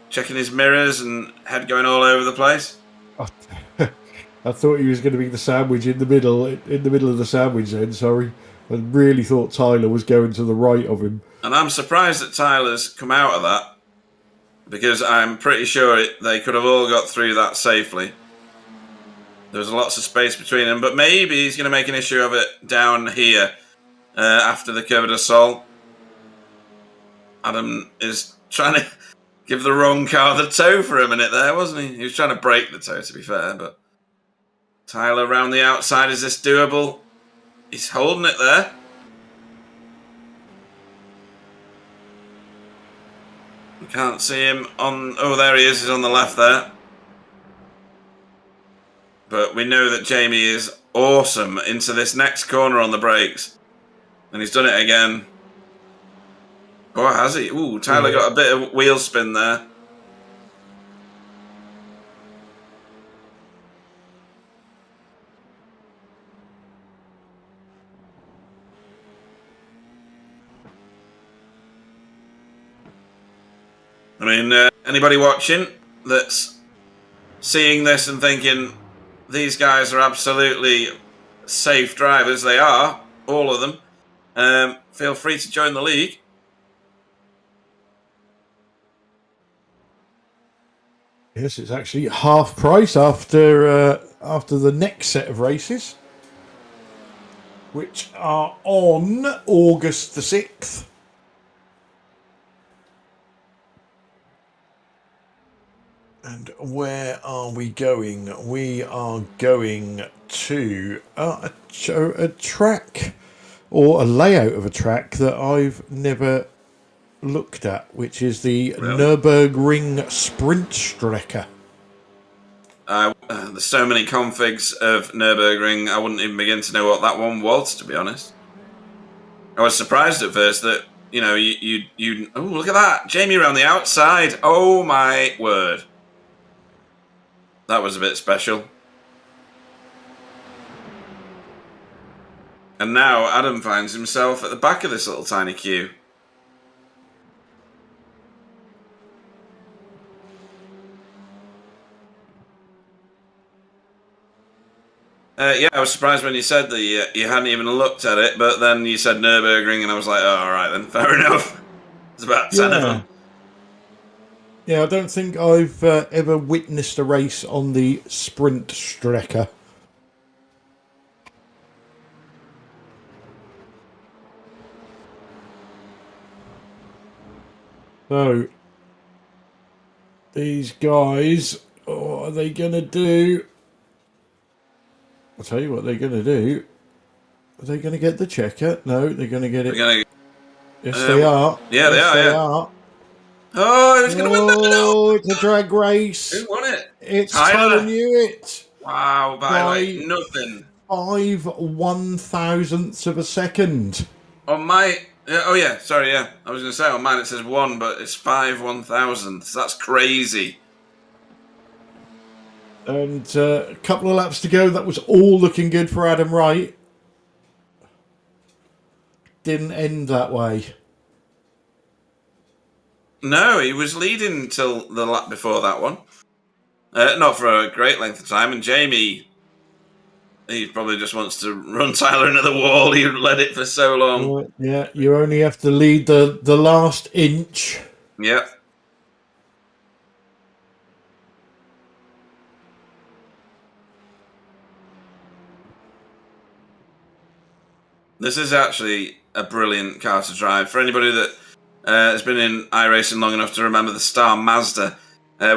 Checking his mirrors and head going all over the place. I thought he was going to be the sandwich in the middle of the sandwich then, sorry. I really thought Tyler was going to the right of him. And I'm surprised that Tyler's come out of that, because I'm pretty sure they could have all got through that safely. There was lots of space between them, but maybe he's going to make an issue of it down here after the Curve de Sol. Adam is trying to give the wrong car the toe for a minute there, wasn't he? He was trying to break the toe, to be fair, but Tyler around the outside, is this doable? He's holding it there. You can't see him on... Oh, there he is. He's on the left there. But we know that Jamie is awesome into this next corner on the brakes. And he's done it again. Oh, has he? Ooh, Tyler got a bit of wheel spin there. I mean, anybody watching that's seeing this and thinking these guys are absolutely safe drivers, they are, all of them, feel free to join the league. Yes, it's actually half price after the next set of races, which are on August the 6th. And where are we going? We are going to a track, or a layout of a track that I've never looked at, which is the Really? Nürburgring Sprintstrecke. There's so many configs of Nürburgring, I wouldn't even begin to know what that one was, to be honest. I was surprised at first that, you know, you oh, look at that, Jamie around the outside. Oh my word. That was a bit special. And now Adam finds himself at the back of this little tiny queue. Yeah, I was surprised when you said that you hadn't even looked at it, but then you said Nürburgring, and I was like, oh, all right then, fair enough. There's about 10 of them. Yeah, I don't think I've ever witnessed a race on the Sprintstrecke. So, these guys, what are they going to do? I'll tell you what they're going to do. Are they going to get the checker? No, they're going to get it. Yes, they are. Yeah, yes, they are. Oh, who's going to win that? Oh, it's a drag race. Who won it? It's Tyler Newitt. Wow, by like nothing. 5/1000ths of a second. On my... Oh, yeah, sorry, yeah. I was going to say on mine it says 1, but it's 5/1000ths. That's crazy. And a couple of laps to go. That was all looking good for Adam Wright. Didn't end that way. No, he was leading till the lap before that one. Not for a great length of time. And Jamie, he probably just wants to run Tyler into the wall. He led it for so long. Yeah, you only have to lead the last inch. Yep. This is actually a brilliant car to drive. For anybody that has been in iRacing long enough to remember the Star Mazda,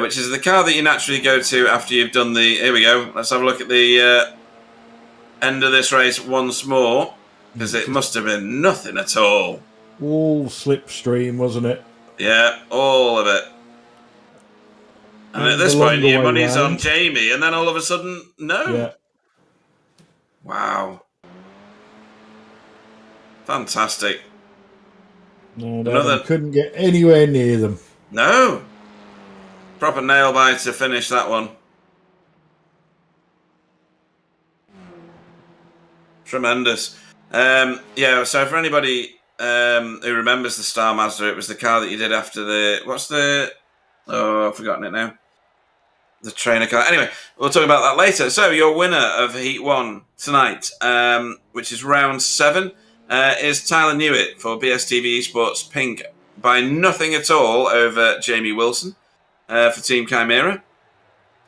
which is the car that you naturally go to after you've done the... Here we go. Let's have a look at the end of this race once more, because it must have been nothing at all. All slipstream, wasn't it? Yeah, all of it. And at this point, your money's on Jamie, and then all of a sudden, no. Yeah. Wow. Fantastic. No, couldn't get anywhere near them. No. Proper nail bite to finish that one. Tremendous. Yeah, so for anybody who remembers the Star Mazda, it was the car that you did after the... What's the... Oh, I've forgotten it now. The trainer car. Anyway, we'll talk about that later. So, your winner of Heat 1 tonight, which is round 7, is Tyler Newitt for BSTV Esports Pink by nothing at all over Jamie Wilson for Team Chimera,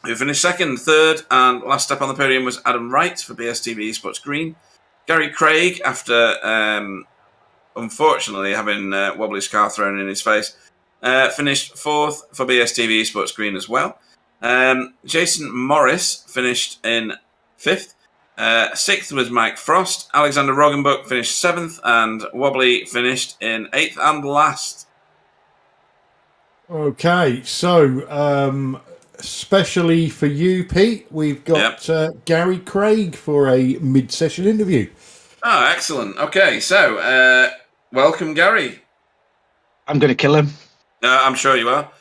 who finished second, third, and last step on the podium was Adam Wright for BSTV Esports Green. Gary Craig, after unfortunately having Wobbly's car thrown in his face, finished fourth for BSTV Esports Green as well. Jason Morris finished in fifth. Sixth was Mike Frost. Alexander Rogenbook finished seventh, and Wobbly finished in eighth and last. Okay, so especially for you, Pete, we've got Gary Craig for a mid-session interview. Oh, excellent. Okay, so welcome, Gary. I'm going to kill him. I'm sure you are.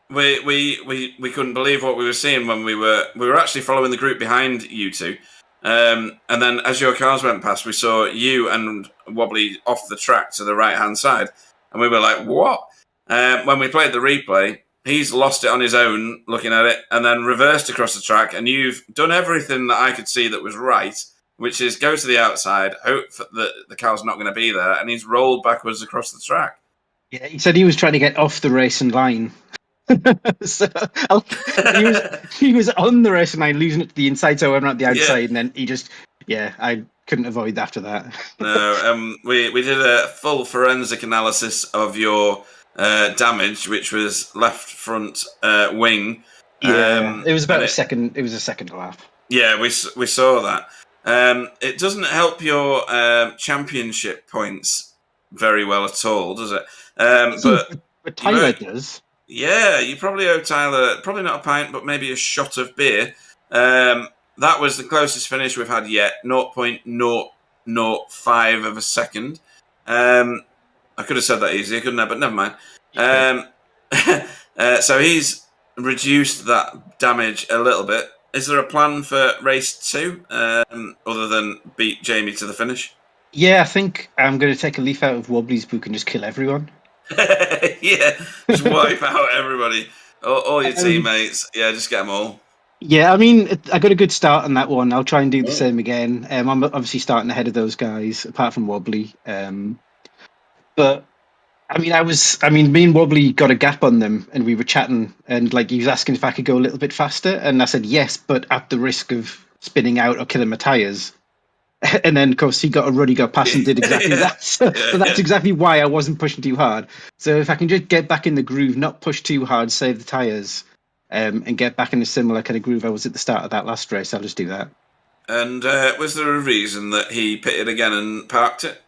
We couldn't believe what we were seeing when we were actually following the group behind you two, and then as your cars went past, we saw you and Wobbly off the track to the right hand side, and we were like, "What?" When we played the replay, he's lost it on his own, looking at it, and then reversed across the track, and you've done everything that I could see that was right, which is go to the outside, hope that the car's not going to be there, and he's rolled backwards across the track. Yeah, he said he was trying to get off the racing line. So he was on the racing line, losing it to the inside, so I went around the outside, and then he just, I couldn't avoid after that. No, we did a full forensic analysis of your damage, which was left front wing. Yeah, it was about and a second. It was a second lap. Yeah, we saw that. It doesn't help your championship points very well at all, does it? But Tyler does. Yeah, you probably owe Tyler, probably not a pint, but maybe a shot of beer. That was the closest finish we've had yet, 0.005 of a second. I could have said that easier, couldn't I? But never mind. So he's reduced that damage a little bit. Is there a plan for race 2, other than beat Jamie to the finish? Yeah, I think I'm going to take a leaf out of Wobbly's book and just kill everyone. Yeah, just wipe out everybody, all your teammates. Yeah, just get them all. Yeah, I mean, I got a good start on that one. I'll try and do the same again. I'm obviously starting ahead of those guys, apart from Wobbly. But I mean, me and Wobbly got a gap on them, and we were chatting, and like he was asking if I could go a little bit faster, and I said yes, but at the risk of spinning out or killing my tires. And then, of course, he got past and did exactly that. So that's exactly why I wasn't pushing too hard. So if I can just get back in the groove, not push too hard, save the tires, and get back in a similar kind of groove I was at the start of that last race, I'll just do that. And was there a reason that he pitted again and parked it?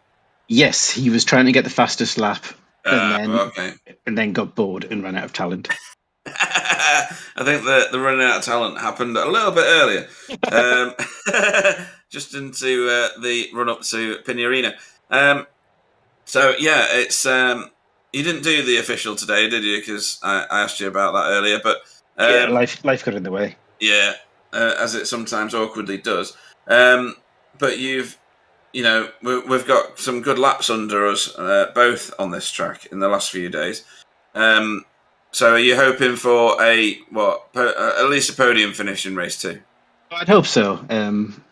Yes, he was trying to get the fastest lap, and then got bored and ran out of talent. I think the running out of talent happened a little bit earlier, just into the run up to Pinerino. So yeah, it's you didn't do the official today, did you? Because I asked you about that earlier, but life got in the way. Yeah, as it sometimes awkwardly does. But we've got some good laps under us, both on this track in the last few days. So are you hoping for at least a podium finish in race 2? I'd hope so.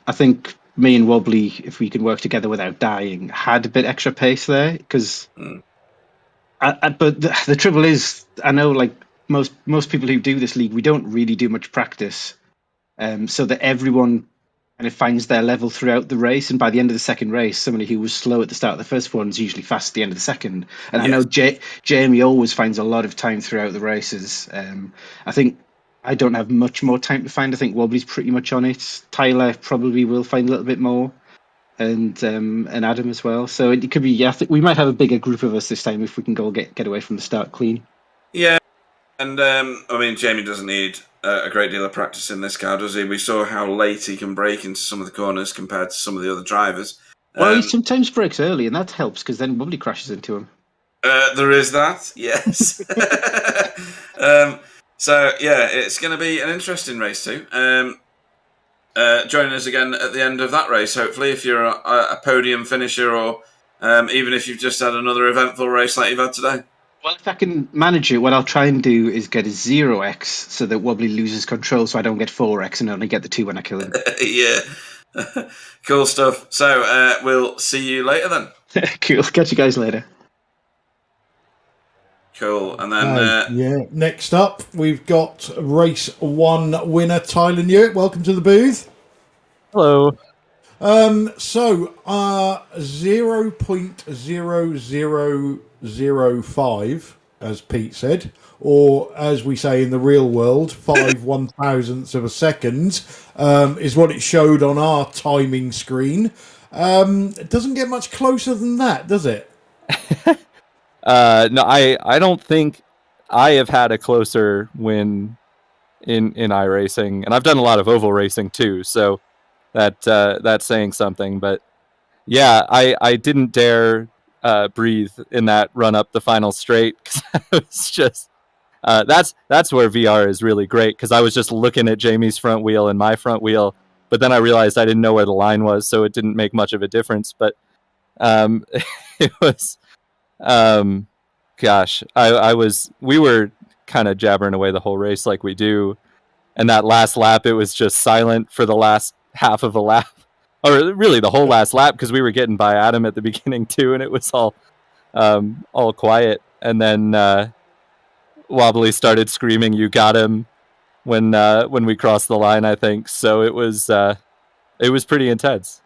I think me and Wobbly, if we can work together without dying, had a bit extra pace there. Because, but the trouble is, I know like most people who do this league, we don't really do much practice, so that everyone kind of finds their level throughout the race, and by the end of the second race, somebody who was slow at the start of the first one is usually fast at the end of the second. And yes. I know Jamie always finds a lot of time throughout the races. I think I don't have much more time to find. I think Wobbly's pretty much on it. Tyler probably will find a little bit more, and Adam as well. So it could be. Yeah, I think we might have a bigger group of us this time if we can go get away from the start clean. Yeah, and I mean Jamie doesn't need a great deal of practice in this car, does he? We saw how late he can brake into some of the corners compared to some of the other drivers. Well, he sometimes brakes early, and that helps because then Wobbly crashes into him. There is that, yes. So, yeah, it's going to be an interesting race too. Join us again at the end of that race, hopefully, if you're a podium finisher or even if you've just had another eventful race like you've had today. Well, if I can manage it, what I'll try and do is get a 0x so that Wobbly loses control so I don't get 4x and only get the 2 when I kill him. Yeah. Cool stuff. So we'll see you later then. Cool. Catch you guys later. Cool. And then... next up, we've got race 1 winner, Tyler Newitt. Welcome to the booth. Hello. So 0.0005, as Pete said, or as we say in the real world, 5/1000ths of a second, is what it showed on our timing screen. It doesn't get much closer than that, does it? No, I don't think I have had a closer win in iRacing, and I've done a lot of oval racing too, so that's saying something. But yeah, I didn't dare breathe in that run up the final straight, because it's just that's where VR is really great, because I was just looking at Jamie's front wheel and my front wheel, but then I realized I didn't know where the line was, so it didn't make much of a difference. But it was we were kind of jabbering away the whole race like we do, and that last lap it was just silent for the last half of a lap, or really the whole last lap, because we were getting by Adam at the beginning too, and it was all quiet. And then Wobbly started screaming, "You got him!" when we crossed the line, I think. So it was pretty intense.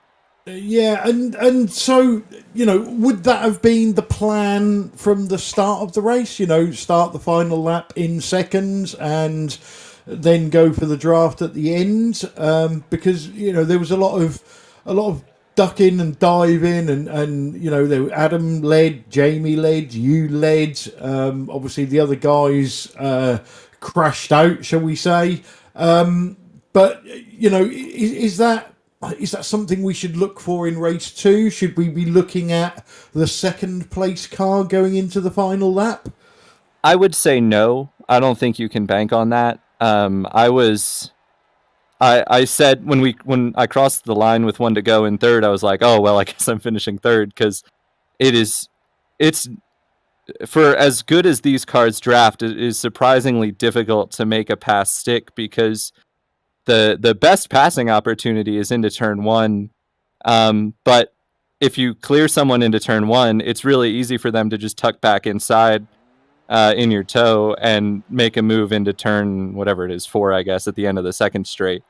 Yeah, and so, would that have been the plan from the start of the race? Start the final lap in seconds and then go for the draft at the end, because there was a lot of ducking and diving, and Adam led, Jamie led, you led. Obviously, the other guys crashed out, shall we say? But is that something we should look for in race 2? Should we be looking at the second place car going into the final lap? I would say no. I don't think you can bank on that. I said when I crossed the line with one to go in third, I was like, oh well, I guess I'm finishing third, because it's for as good as these cars draft, it is surprisingly difficult to make a pass stick, because the best passing opportunity is into turn 1. But if you clear someone into turn 1, it's really easy for them to just tuck back inside in your toe and make a move into turn, whatever it is, 4, I guess, at the end of the second straight.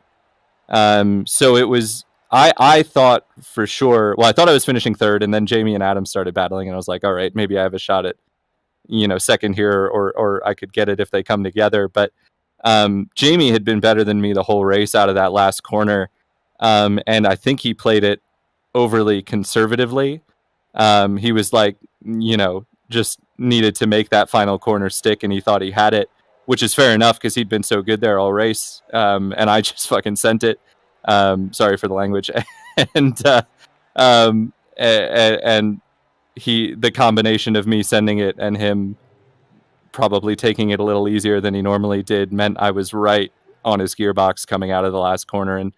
So it was, I thought for sure, well, I thought I was finishing third, and then Jamie and Adam started battling, and I was like, all right, maybe I have a shot at, second here, or I could get it if they come together. But Jamie had been better than me the whole race out of that last corner. And I think he played it overly conservatively. He was like, just needed to make that final corner stick, and he thought he had it, which is fair enough because he'd been so good there all race. And I just fucking sent it. Sorry for the language. And the combination of me sending it and him probably taking it a little easier than he normally did meant I was right on his gearbox coming out of the last corner, and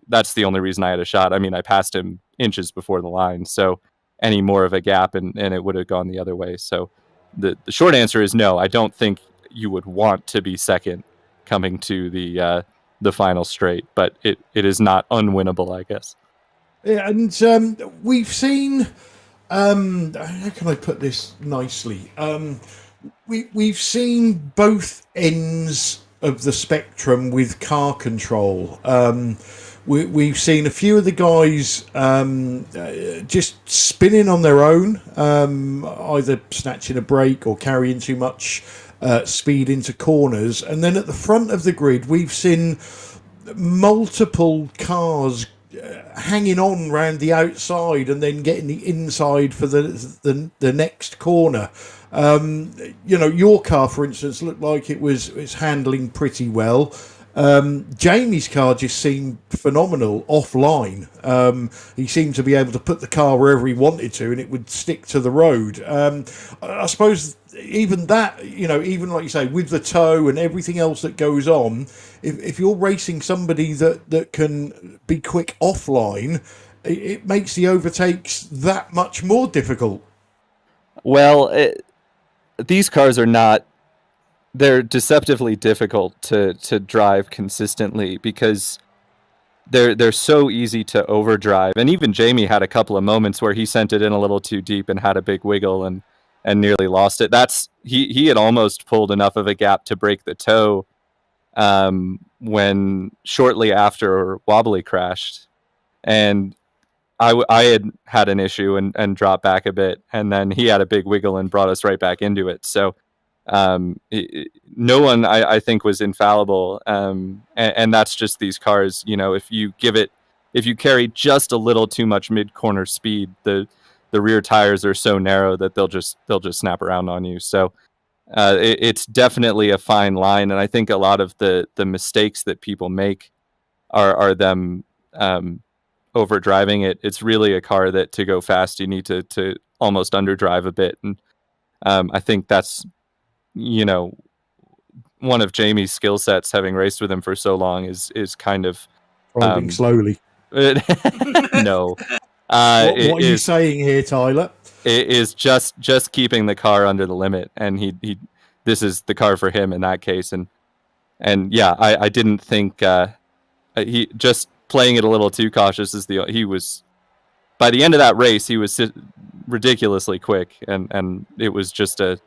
that's the only reason I had a shot. I mean, I passed him inches before the line, so any more of a gap and it would have gone the other way. So the short answer is no. I don't think you would want to be second coming to the final straight, but it is not unwinnable, I guess. Yeah, and we've seen, how can I put this nicely? We've seen both ends of the spectrum with car control. We've seen a few of the guys just spinning on their own, either snatching a brake or carrying too much speed into corners. And then at the front of the grid, we've seen multiple cars hanging on round the outside and then getting the inside for the next corner. Your car, for instance, looked like it was handling pretty well. Jamie's car just seemed phenomenal offline. He seemed to be able to put the car wherever he wanted to, and it would stick to the road. I suppose even that, even like you say, with the tow and everything else that goes on, if you're racing somebody that can be quick offline, it makes the overtakes that much more difficult. Well, these cars are not, they're deceptively difficult to drive consistently because they're so easy to overdrive. And even Jamie had a couple of moments where he sent it in a little too deep and had a big wiggle and nearly lost it. He had almost pulled enough of a gap to break the toe when shortly after Wobbly crashed. And I had an issue and dropped back a bit, and then he had a big wiggle and brought us right back into it. So no one, I think, was infallible, and that's just these cars. If you carry just a little too much mid corner speed, the rear tires are so narrow that they'll just snap around on you. So it's definitely a fine line, and I think a lot of the mistakes that people make are them overdriving it. It's really a car that to go fast you need to almost underdrive a bit, and I think that's one of Jamie's skill sets, having raced with him for so long, is kind of Driving slowly. No. What are you saying here, Tyler? It is just keeping the car under the limit, and he this is the car for him in that case, and yeah, I didn't think he just playing it a little too cautious he was, by the end of that race, he was ridiculously quick, and it was just a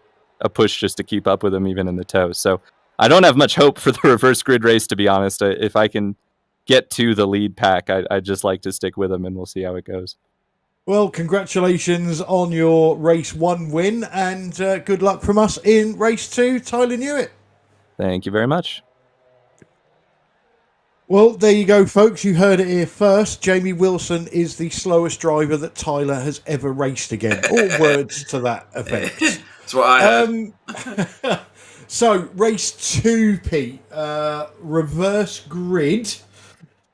push just to keep up with him even in the tow. So I don't have much hope for the reverse grid race, to be honest. If I can get to the lead pack. I'd just like to stick with him, and we'll see how it goes. Well, congratulations on your race 1 win, and good luck from us in race 2, Tyler Newitt. Thank you very much. Well, there you go, folks. You heard it here first. Jamie Wilson is the slowest driver that Tyler has ever raced again. All words to that effect. That's what I heard. So, race 2, Pete. Reverse grid.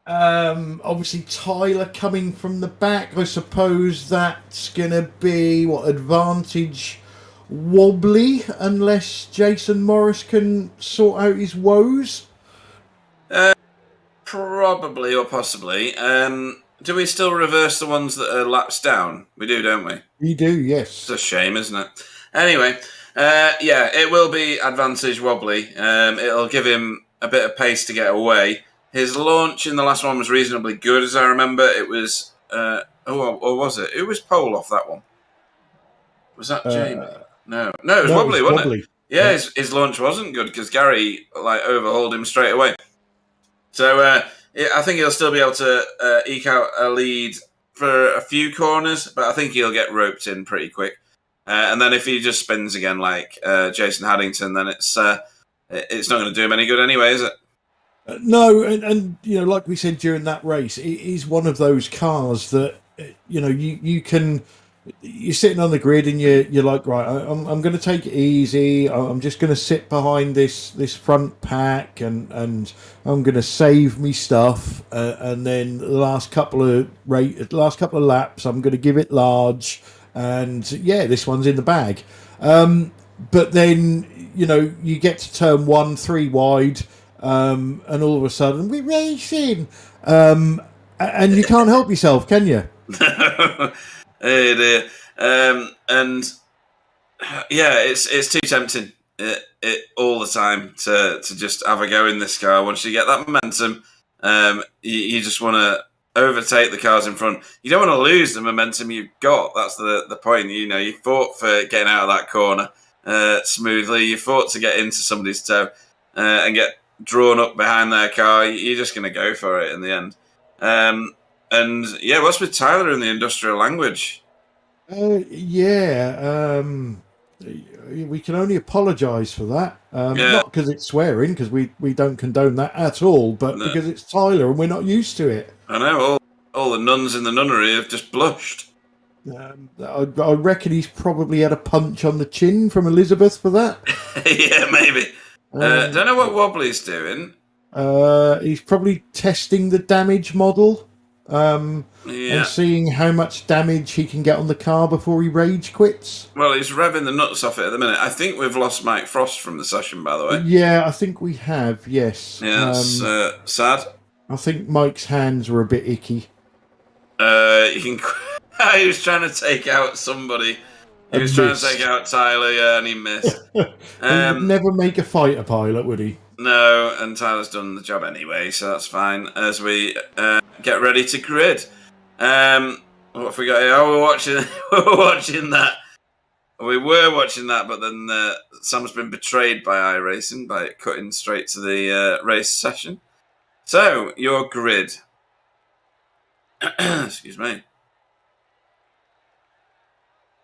Obviously, Tyler coming from the back. I suppose that's going to be, advantage wobbly, unless Jason Morris can sort out his woes? Probably or possibly. Do we still reverse the ones that are laps down? We do, don't we? We do, yes. It's a shame, isn't it? Anyway, yeah, it will be advantage wobbly. It'll give him a bit of pace to get away. His launch in the last one was reasonably good, as I remember. It was, or was it? Who was pole off that one? Was that Jamie? No, it was wobbly, wasn't it? Yeah, his launch wasn't good because Gary overhauled him straight away. So I think he'll still be able to eke out a lead for a few corners, but I think he'll get roped in pretty quick. And then if he just spins again like Jason Haddington, then it's not going to do him any good anyway, is it? No, and like we said during that race, it is one of those cars that you can. You're sitting on the grid and you're like, right, I'm going to take it easy. I'm just going to sit behind this front pack and I'm going to save me stuff. And then the last couple of laps, I'm going to give it large. And yeah, this one's in the bag. But then you get to turn 1, 3 wide, and all of a sudden we're racing, and you can't help yourself, can you? Hey dear. And yeah, it's too tempting it all the time to just have a go in this car. Once you get that momentum, you just want to overtake the cars in front. You don't want to lose the momentum you've got. That's the point. You fought for getting out of that corner smoothly. You fought to get into somebody's toe and get drawn up behind their car. You're just going to go for it in the end. And yeah, what's with Tyler in the industrial language? We can only apologise for that. Not because it's swearing, because we don't condone that at all, but because it's Tyler and we're not used to it. I know, all the nuns in the nunnery have just blushed. I reckon he's probably had a punch on the chin from Elizabeth for that. Yeah, maybe. Don't know what Wobbly's doing. He's probably testing the damage model. And seeing how much damage he can get on the car before he rage quits. Well, he's revving the nuts off it at the minute. I think we've lost Mike Frost from the session, by the way. Yeah, I think we have, yes. Yeah, that's sad. I think Mike's hands were a bit icky. He was trying to take out somebody. He was trying to take out Tyler, yeah, and he missed. He would never make a fighter pilot, would he? No, and Tyler's done the job anyway, so that's fine. As we get ready to grid. What have we got here? Oh, we're watching that. We were watching that, but then Sam's been betrayed by iRacing by cutting straight to the race session. So, your grid. Excuse me.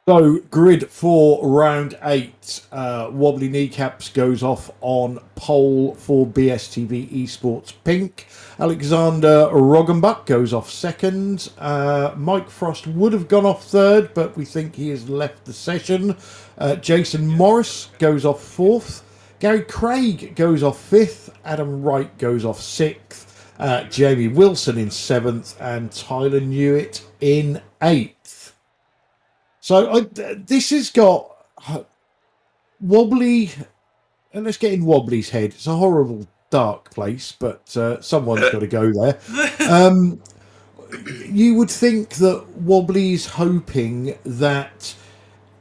So, grid for round 8. Wobbly Kneecaps goes off on pole for BSTV Esports Pink. Alexander Rogenbook goes off second. Mike Frost would have gone off third, but we think he has left the session. Jason Morris goes off fourth. Gary Craig goes off fifth. Adam Wright goes off sixth. Jamie Wilson in seventh. And Tyler Newitt in eighth. So this has got Wobbly, and let's get in Wobbly's head. It's a horrible, dark place, but someone's got to go there. You would think that Wobbly's hoping that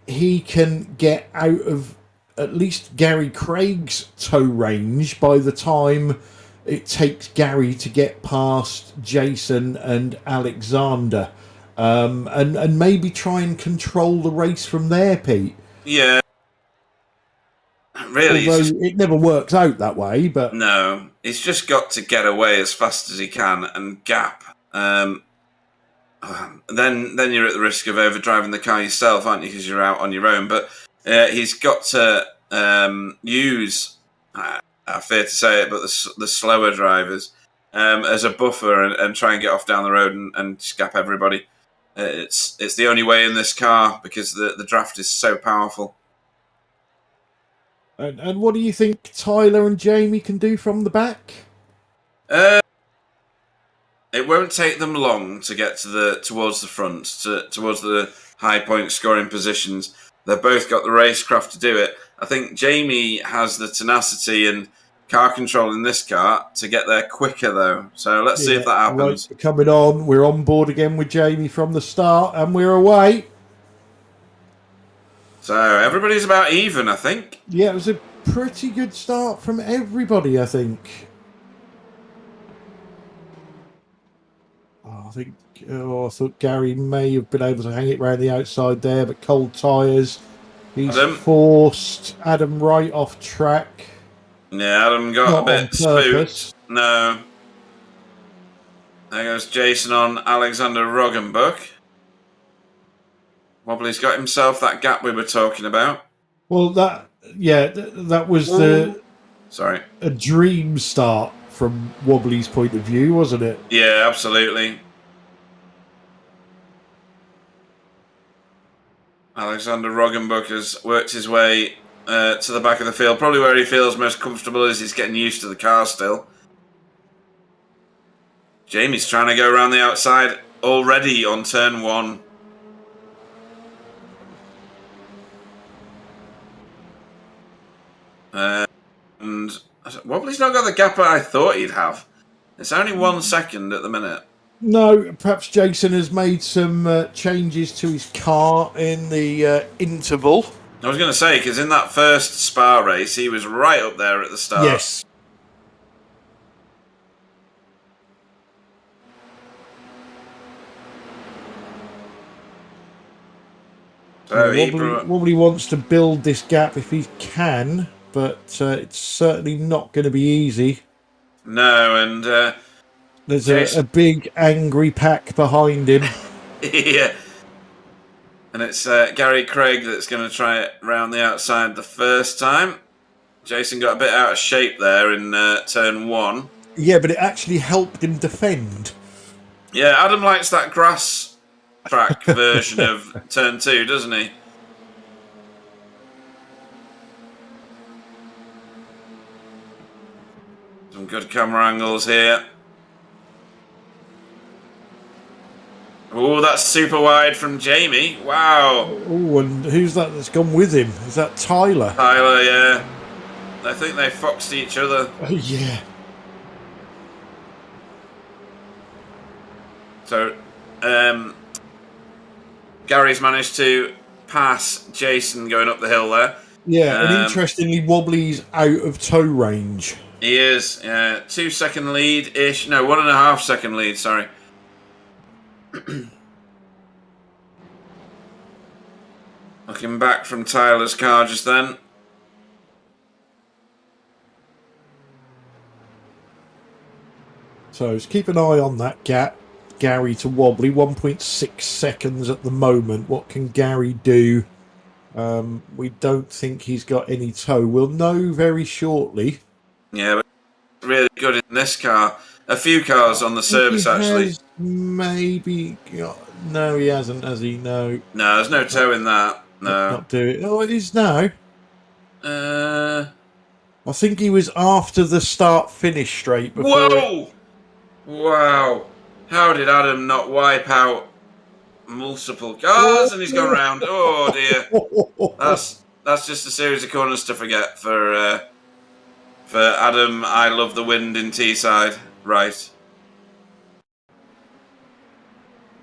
he can get out of at least Gary Craig's tow range by the time it takes Gary to get past Jason and Alexander. And maybe try and control the race from there, Pete. Yeah. really, Although it never works out that way, but no, he's just got to get away as fast as he can and gap. Then you're at the risk of overdriving the car yourself, aren't you? Because you're out on your own. But he's got to use, I fear to say it, but the slower drivers as a buffer and try and get off down the road and just gap everybody. It's the only way in this car because the draft is so powerful. and what do you think Tyler and Jamie can do from the back? It won't take them long to get towards the front, towards the high point scoring positions. They've both got the racecraft to do it. I think Jamie has the tenacity and car control in this car to get there quicker, though. So let's see if that happens. Right, coming on, we're on board again with Jamie from the start, and we're away. So everybody's about even, I think. Yeah, it was a pretty good start from everybody, I think. I thought Gary may have been able to hang it round the outside there, but cold tyres. He's forced Adam Wright off track. Yeah, Adam got a bit spooked. No. There goes Jason on Alexander Rogenbook. Wobbly's got himself that gap we were talking about. Well, that was a dream start from Wobbly's point of view, wasn't it? Yeah, absolutely. Alexander Rogenbook has worked his way to the back of the field, probably where he feels most comfortable as he's getting used to the car still. Jamie's trying to go around the outside already on turn 1. And Wobbly's not got the gap I thought he'd have. It's only 1 second at the minute. No, perhaps Jason has made some changes to his car in the interval. I was going to say, because in that first Spa race, he was right up there at the start. Yes. So Wobbly wants to build this gap if he can, but it's certainly not going to be easy. No, and there's a big angry pack behind him. Yeah. And it's Gary Craig that's going to try it round the outside the first time. Jason got a bit out of shape there in turn 1. Yeah, but it actually helped him defend. Yeah, Adam likes that grass track version of turn 2, doesn't he? Some good camera angles here. Oh, that's super wide from Jamie. Wow. Oh, and who's that that's gone with him? Is that Tyler? Tyler, yeah. I think they foxed each other. Oh, yeah. So, Gary's managed to pass Jason going up the hill there. Yeah, and interestingly, Wobbly's out of tow range. He is. 2 second lead-ish. No, 1.5 second lead, sorry. Looking back from Tyler's car just then. So just keep an eye on that gap, Gary to Wobbly. 1.6 seconds at the moment. What can Gary do? We don't think he's got any tow. We'll know very shortly. Yeah, but really good in this car. A few cars on the service, actually. Maybe. No, he hasn't, has he? No. No, there's no tow in that. No. Not do it. Oh, it is now. I think he was after the start-finish straight. Whoa! Wow. How did Adam not wipe out multiple cars and he's gone round? Oh, dear. That's just a series of corners to forget for Adam. I love the wind in Teesside. Right.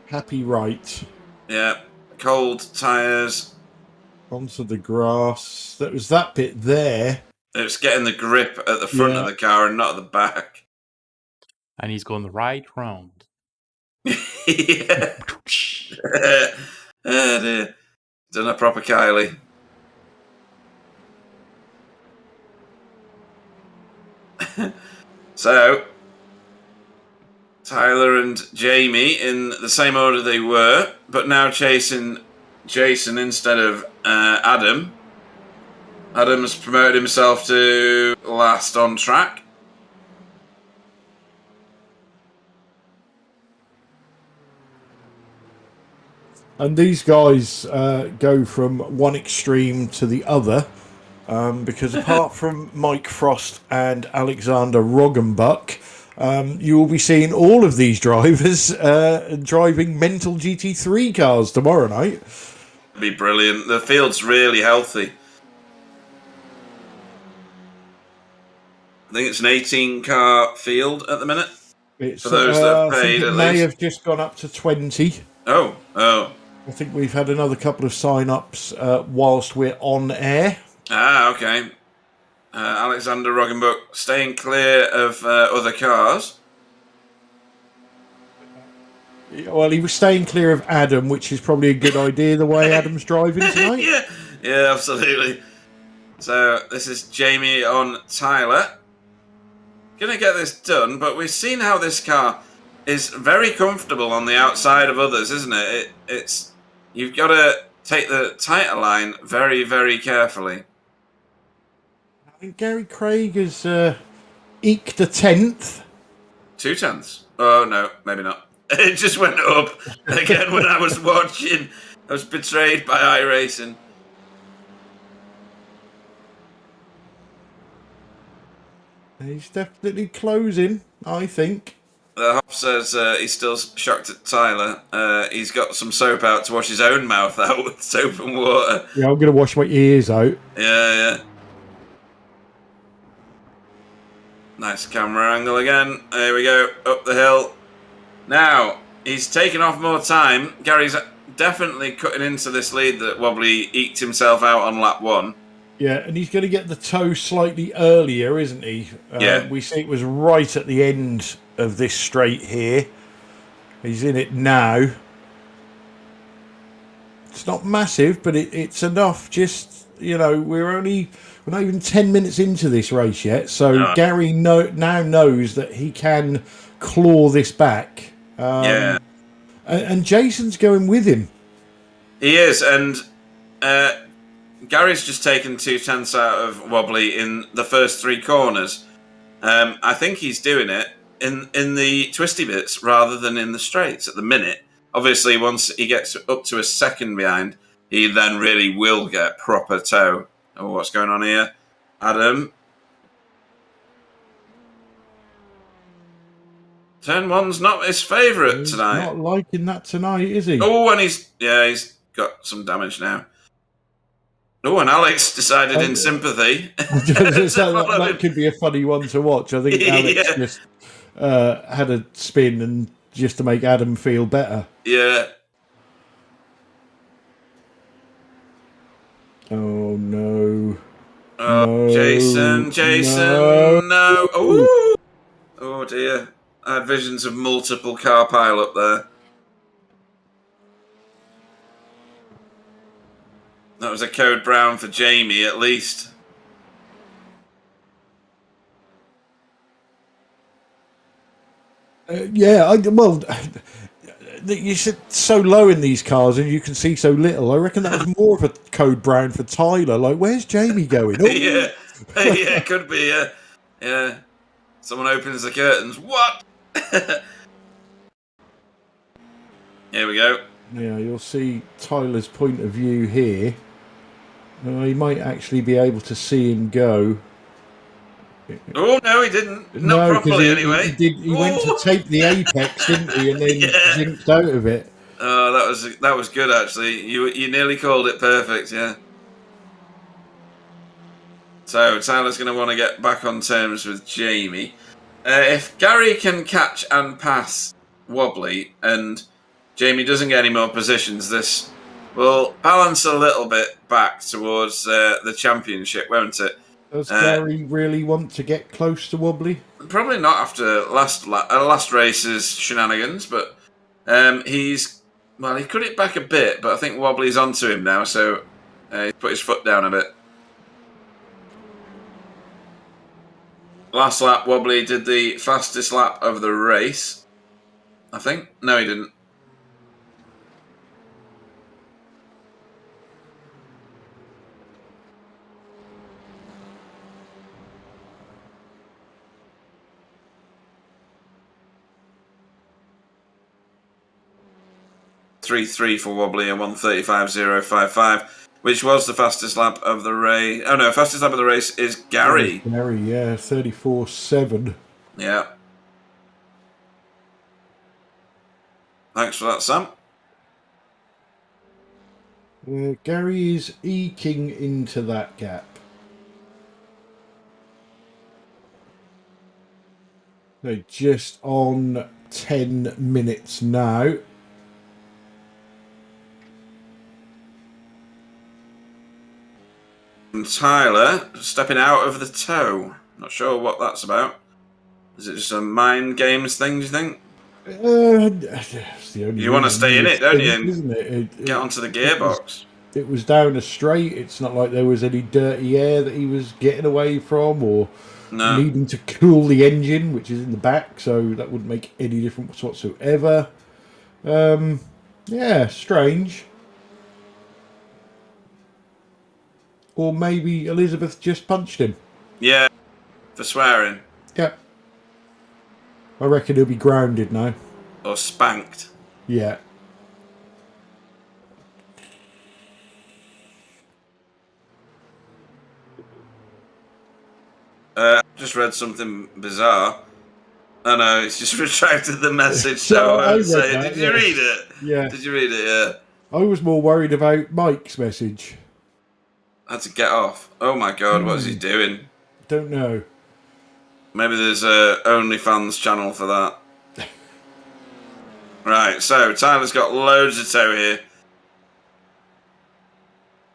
Happy Wright. Yeah. Cold tyres. Onto the grass. That was that bit there. It's getting the grip at the front of the car and not at the back. And he's going right round. Yeah. Dear. Done a proper Kylie. So, Tyler and Jamie in the same order they were, but now chasing Jason instead of Adam. Adam's promoted himself to last on track. And these guys go from one extreme to the other because apart from Mike Frost and Alexander Rogenbook, you will be seeing all of these drivers driving mental GT3 cars tomorrow night. It'd be brilliant. The field's really healthy. I think it's an 18-car field at the minute. It's, for those that have I paid, think it at may least. have just gone up to 20. Oh. I think we've had another couple of sign-ups whilst we're on air. Ah, okay. Alexander Rogenbook staying clear of other cars. Well, he was staying clear of Adam, which is probably a good idea, the way Adam's driving tonight. Yeah, absolutely. So, this is Jamie on Tyler. Gonna get this done, but we've seen how this car is very comfortable on the outside of others, isn't it? It's you've got to take the tighter line very, very carefully. I think Gary Craig has eked a 10th. 2/10. Oh, no, maybe not. It just went up again when I was watching. I was betrayed by iRacing. He's definitely closing, I think. The Hop says he's still shocked at Tyler. He's got some soap out to wash his own mouth out with soap and water. Yeah, I'm going to wash my ears out. Yeah. Nice camera angle again. There we go, up the hill. Now, he's taken off more time. Gary's definitely cutting into this lead that Wobbly eked himself out on lap 1. Yeah, and he's going to get the toe slightly earlier, isn't he? Yeah. We see it was right at the end of this straight here. He's in it now. It's not massive, but it's enough. Just, we're not even 10 minutes into this race yet. So Gary now knows that he can claw this back. And Jason's going with him. He is, and Gary's just taken 2/10 out of Wobbly in the first 3 corners. I think he's doing it in the twisty bits rather than in the straights at the minute. Obviously, once he gets up to a second behind, he then really will get proper toe. Oh, what's going on here? Adam. Turn 1's not his favourite tonight. Not liking that tonight, is he? Oh, and he's got some damage now. Oh, and Alex decided in sympathy. that could be a funny one to watch. I think Alex just had a spin and just to make Adam feel better. Yeah. Oh no. Oh, no, Jason, no. Oh, oh dear. I had visions of multiple car pile up there. That was a code brown for Jamie, at least. You sit so low in these cars and you can see so little. I reckon that was more of a code brown for Tyler. Like, where's Jamie going? Oh. Yeah, it could be. Yeah. Someone opens the curtains. What? Here we go. Yeah, you'll see Tyler's point of view here. You might actually be able to see him go. Oh, no, he didn't. Not properly, anyway. He went to tape the apex, didn't he? And then jinked out of it. Oh, that was good, actually. You nearly called it perfect, yeah. So, Tyler's going to want to get back on terms with Jamie. If Gary can catch and pass Wobbly, and Jamie doesn't get any more positions, this will balance a little bit back towards the championship, won't it? Does Gary really want to get close to Wobbly? Probably not after last race's shenanigans, but he cut it back a bit, but I think Wobbly's onto him now, so he's put his foot down a bit. Last lap, Wobbly did the fastest lap of the race. I think. No, he didn't. .33 for Wobbly and 1:35.055, which was the fastest lap of the race. Oh no, fastest lap of the race is Gary. Gary, yeah, 34.7. Yeah. Thanks for that, Sam. Gary is eking into that gap. So just on 10 minutes now. And Tyler stepping out of the toe. Not sure what that's about. Is it just a mind games thing, do you think? It's the only You want to reason stay in you it, don't think, you? And isn't it? get onto the gearbox. It was down a straight. It's not like there was any dirty air that he was getting away from or No. needing to cool the engine, which is in the back, so that wouldn't make any difference whatsoever. Yeah, strange. Or maybe Elizabeth just punched him. Yeah, for swearing. Yep. I reckon he'll be grounded now. Or spanked. Yeah. Just read something bizarre. Oh no, it's just retracted the message, So so I I won't say read it. that, Did you yes. read it? Yeah. Did you read it? Yeah. I was more worried about Mike's message. I had to get off. Oh my god, what is he doing? Don't know. Maybe there's a OnlyFans channel for that. Right, so Tyler's got loads of toe here.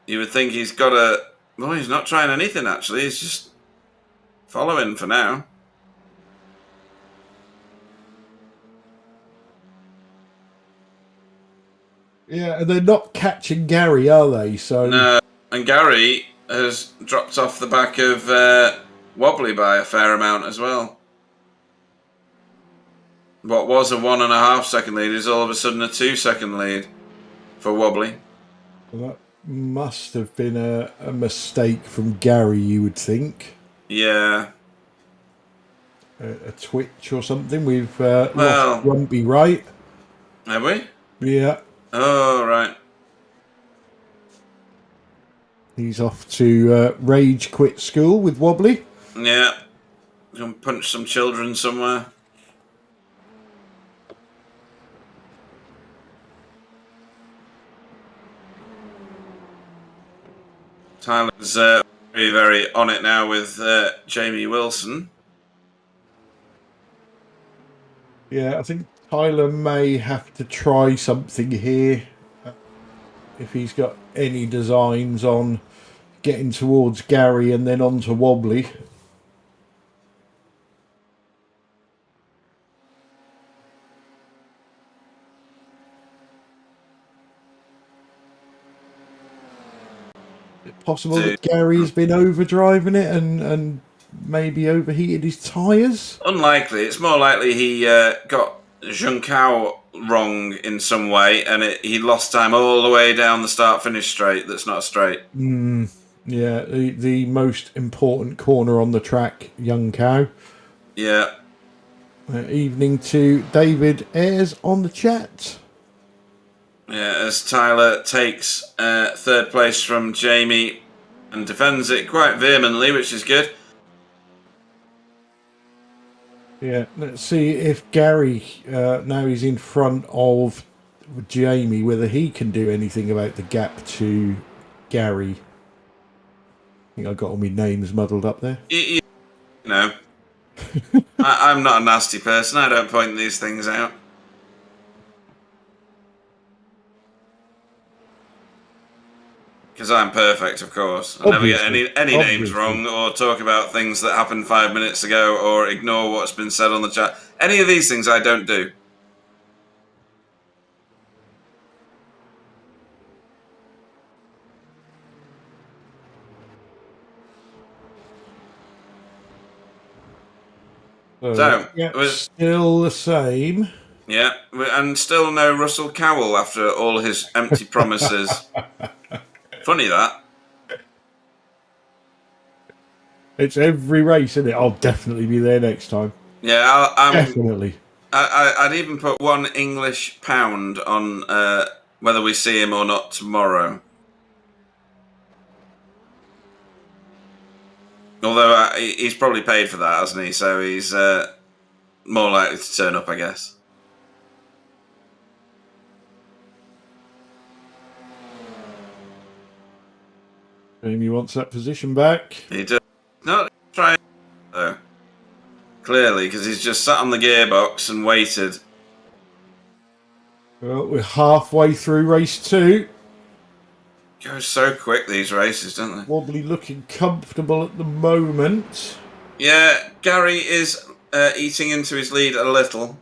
You would think he's got a... Well, he's not trying anything, actually. He's just following for now. Yeah, and they're not catching Gary, are they? So No, and Gary has dropped off the back of Wobbly by a fair amount as well. What was a 1.5 second lead is all of a sudden a 2 second lead for Wobbly. that must have been a mistake from Gary, you would think. Yeah. A twitch or something. We've Well- lost Grumpy, right? Have we? Yeah. Oh, right. He's off to rage quit school with Wobbly. Yeah. Gonna punch some children somewhere. Tyler's very, very on it now with Jamie Wilson. Yeah, I think Tyler may have to try something here if he's got any designs on getting towards Gary and then on to Wobbly. Is it possible that Gary has been overdriving it and maybe overheated his tyres? Unlikely. It's more likely he got Junkao wrong in some way and he lost time all the way down the start-finish straight that's not a straight. Yeah, the most important corner on the track, Young Cow. Yeah. Evening to David Ayres on the chat. Yeah, as Tyler takes third place from Jamie and defends it quite vehemently, which is good. Yeah, let's see if Gary, now he's in front of Jamie, whether he can do anything about the gap to Gary. I think I got all my names muddled up there. You know, I'm not a nasty person. I don't point these things out. Because I'm perfect, of course. I never get any names wrong or talk about things that happened 5 minutes ago or ignore what's been said on the chat. Any of these things I don't do. So, yeah, still the same. yeah, and still no Russell Cowell after all his empty promises. Funny that. It's every race, isn't it? I'll definitely be there next time. Yeah, Definitely. I'd even put £1 on whether we see him or not tomorrow. Although he's probably paid for that, hasn't he? So he's more likely to turn up, I guess. Jamie wants that position back. He does not try though. Clearly, because he's just sat on the gearbox and waited. Well, we're halfway through race 2. Goes so quick, these races, don't they? Wobbly looking comfortable at the moment. Yeah, Gary is eating into his lead a little.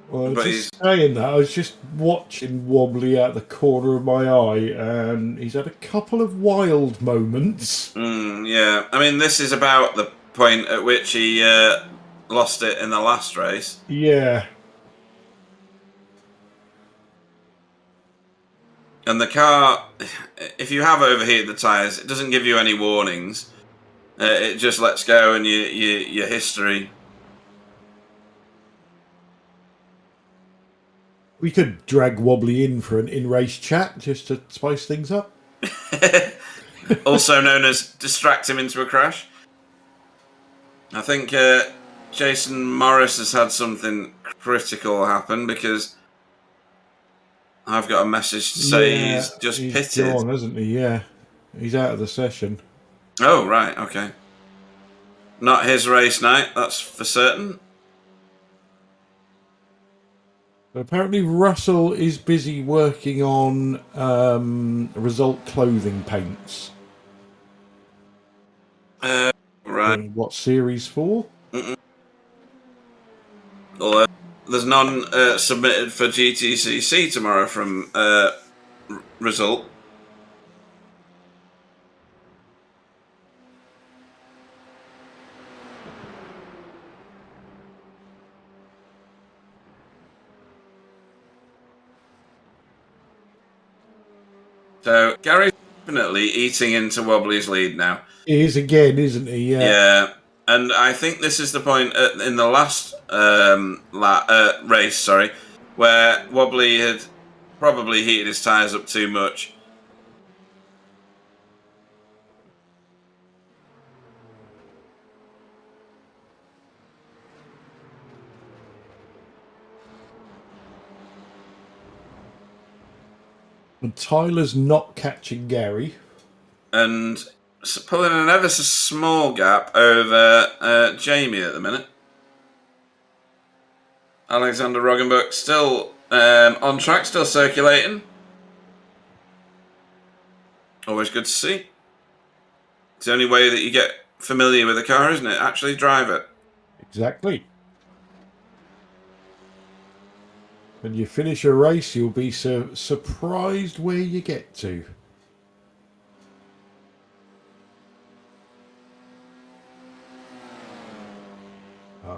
Well, But just saying that, I was just watching Wobbly out the corner of my eye, and he's had a couple of wild moments. Yeah, I mean, this is about the point at which he lost it in the last race. Yeah. And the car, if you have overheated the tyres, it doesn't give you any warnings. It just lets go and your history. We could drag Wobbly in for an in-race chat just to spice things up. Also known as distract him into a crash. I think Jason Morris has had something critical happen because I've got a message to say he's just pitted. Gone, hasn't he? Yeah. He's out of the session. Oh, right, okay. Not his race night, that's for certain. But apparently Russell is busy working on result clothing paints. Right. What series for? Although there's none submitted for GTCC tomorrow from result. So Gary's definitely eating into Wobbly's lead now. He is again, isn't he? Yeah. Yeah, and I think this is the point in the last race, where Wobbly had probably heated his tyres up too much. And Tyler's not catching Gary. And pulling an ever so small gap over Jamie at the minute. Alexander Rogenbook still on track, still circulating. Always good to see. It's the only way that you get familiar with a car, isn't it? Actually drive it. Exactly. When you finish a race, you'll be surprised where you get to.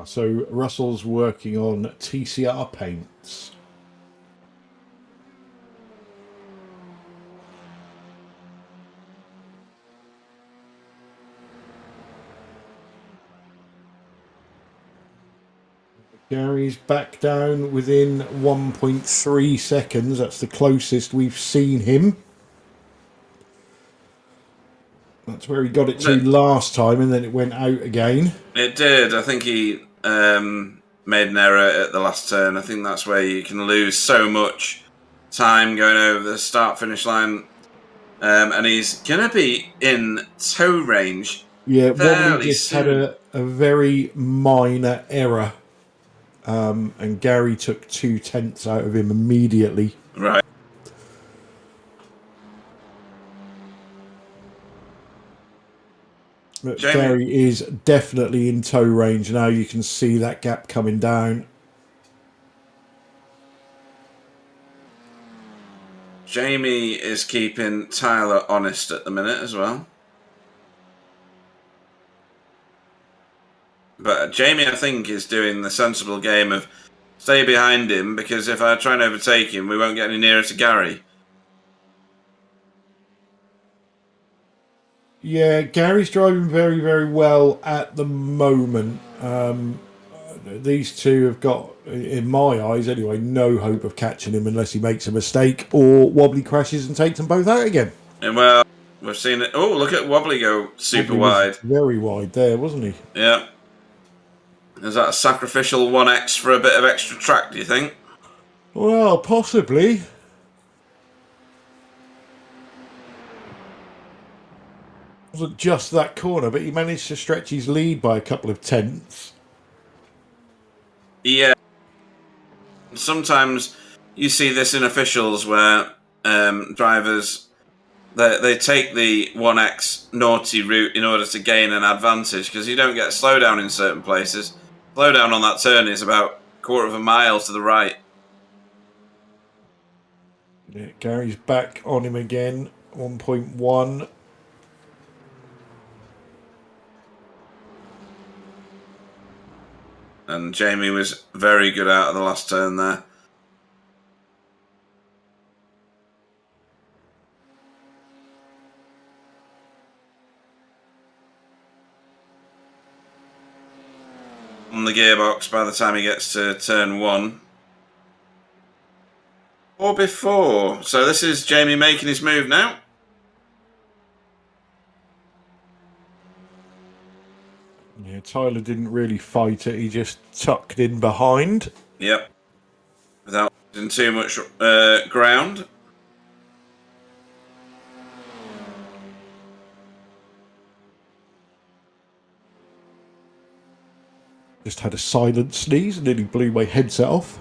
So Russell's working on TCR paints. Gary's back down within 1.3 seconds. That's the closest we've seen him. That's where he got it to last time, and then it went out again. It did. I think he made an error at the last turn. I think that's where you can lose so much time going over the start-finish line. And he's going to be in tow range. Yeah, Wobbly just soon. had a very minor error. And Gary took 0.2 out of him immediately. Right. But Gary is definitely in tow range now. You can see that gap coming down. Jamie is keeping Tyler honest at the minute as well. But Jamie, I think, is doing the sensible game of stay behind him, because if I try and overtake him, we won't get any nearer to Gary. Yeah, Gary's driving very, very well at the moment. These two have got, in my eyes anyway, no hope of catching him unless he makes a mistake or Wobbly crashes and takes them both out again. And well, we've seen it. Oh, look at Wobbly go super Wobbly was wide. very wide there, wasn't he? Yeah. Is that a sacrificial 1x for a bit of extra track, do you think? Well, possibly. Wasn't just that corner, but he managed to stretch his lead by a couple of tenths. Yeah. Sometimes you see this in officials where drivers they take the 1x naughty route in order to gain an advantage, because you don't get a slowdown in certain places. Slowdown on that turn is about a quarter of a mile to the right. Yeah, Gary's back on him again. 1.1. And Jamie was very good out of the last turn there. On the gearbox by the time he gets to turn 1. Or before. So this is Jamie making his move now. Yeah, Tyler didn't really fight it. He just tucked in behind. Yep. Without losing too much ground. Just had a silent sneeze and nearly blew my headset off.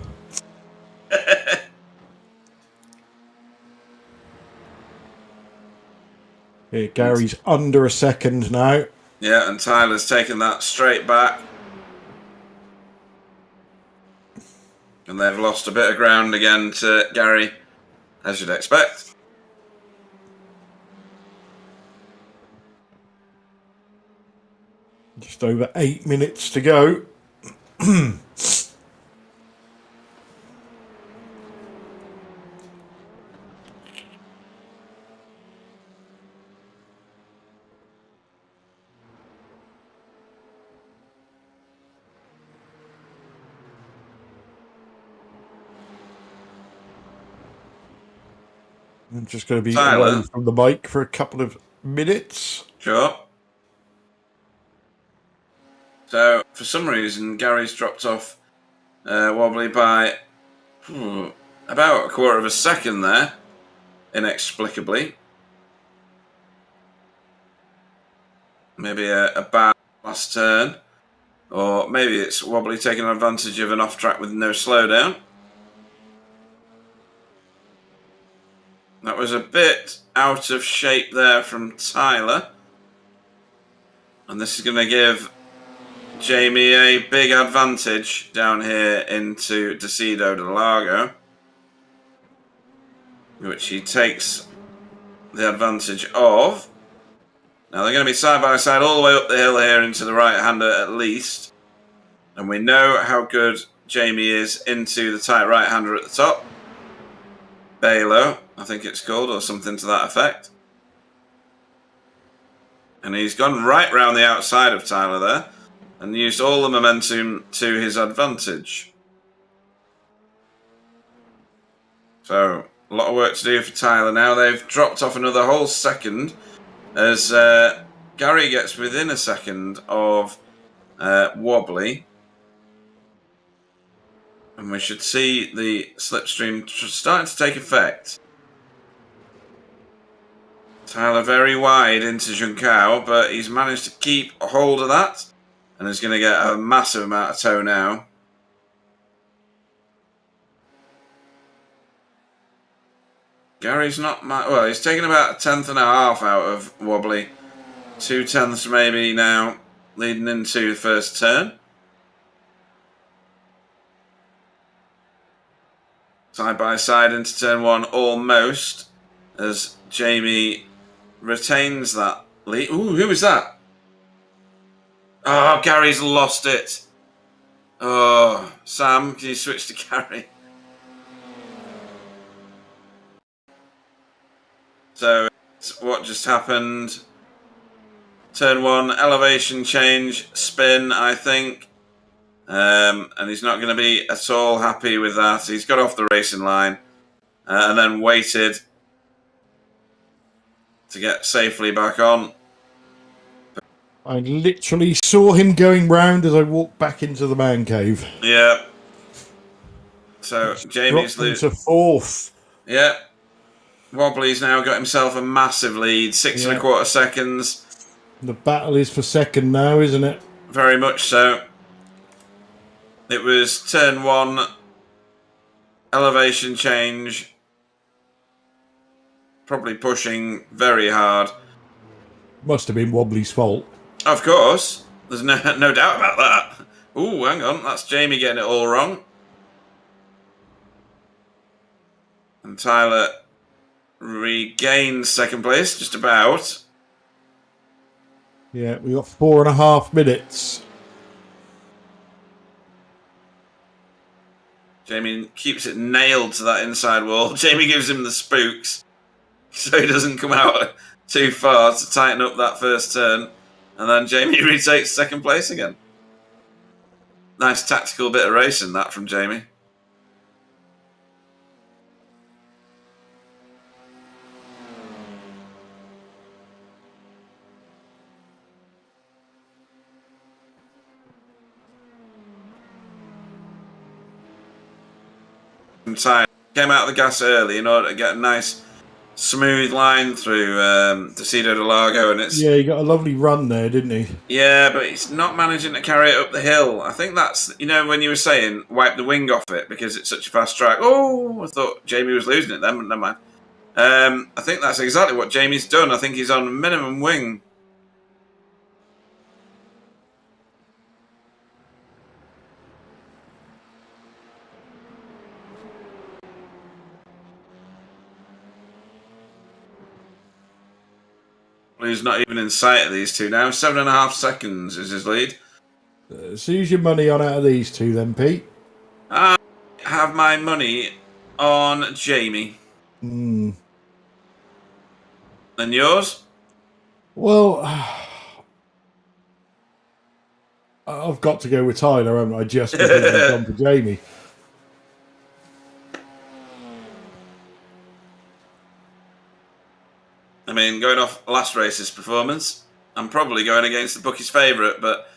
Yeah, Gary's under a second now. Yeah, and Tyler's taken that straight back. And they've lost a bit of ground again to Gary, as you'd expect. Just over 8 minutes to go. I'm just going to be Tyler. away from the mic for a couple of minutes. Sure. So, for some reason, Gary's dropped off Wobbly by about a quarter of a second there, inexplicably. Maybe a bad last turn, or maybe it's Wobbly taking advantage of an off-track with no slowdown. That was a bit out of shape there from Tyler. And this is going to give Jamie a big advantage down here into Decido de Lago, which he takes the advantage of. Now they're going to be side by side all the way up the hill here into the right-hander at least. And we know how good Jamie is into the tight right-hander at the top. Balo, I think it's called, or something to that effect. And he's gone right round the outside of Tyler there and used all the momentum to his advantage. So, a lot of work to do for Tyler now. They've dropped off another whole second as Gary gets within a second of Wobbly. And we should see the slipstream starting to take effect. Tyler very wide into Junkao, but he's managed to keep a hold of that and is going to get a massive amount of tow now. Gary's not... well, he's taken about a tenth and a half out of Wobbly. 2 tenths maybe now, leading into the first turn. Side by side into turn 1 almost, as Jamie retains that lead. Ooh, who was that? Oh, Gary's lost it. Oh, Sam, can you switch to Gary? So, what just happened? Turn 1, elevation change, spin, I think. And he's not going to be at all happy with that. He's got off the racing line and then waited to get safely back on. I literally saw him going round as I walked back into the man cave. Yeah. So Jamie's dropped into fourth. Yeah. Wobbly's now got himself a massive lead, 6.25 seconds. The battle is for second now, isn't it? Very much so. It was turn 1, elevation change. Probably pushing very hard. Must have been Wobbly's fault. Of course. There's no doubt about that. Ooh, hang on. That's Jamie getting it all wrong. And Tyler regains second place, just about. Yeah, we got 4.5 minutes. Jamie keeps it nailed to that inside wall. Jamie gives him the spooks so he doesn't come out too far to tighten up that first turn. And then Jamie retakes second place again. Nice tactical bit of racing, that, from Jamie. Time came out of the gas early in order to get a nice smooth line through Decido de Lago, and it's he got a lovely run there, didn't he? Yeah, but he's not managing to carry it up the hill. I think that's, you know, when you were saying wipe the wing off it because it's such a fast track. Oh, I thought Jamie was losing it then, but never mind. I think that's exactly what Jamie's done. I think he's on minimum wing. He's not even in sight of these two now. 7.5 seconds is his lead. So use your money on out of these two then, Pete. I have my money on Jamie. Hmm. And yours? Well, I've got to go with Tyler, haven't I? Just because I've gone for Jamie. I mean, going off last race's performance, I'm probably going against the bookie's favourite, but...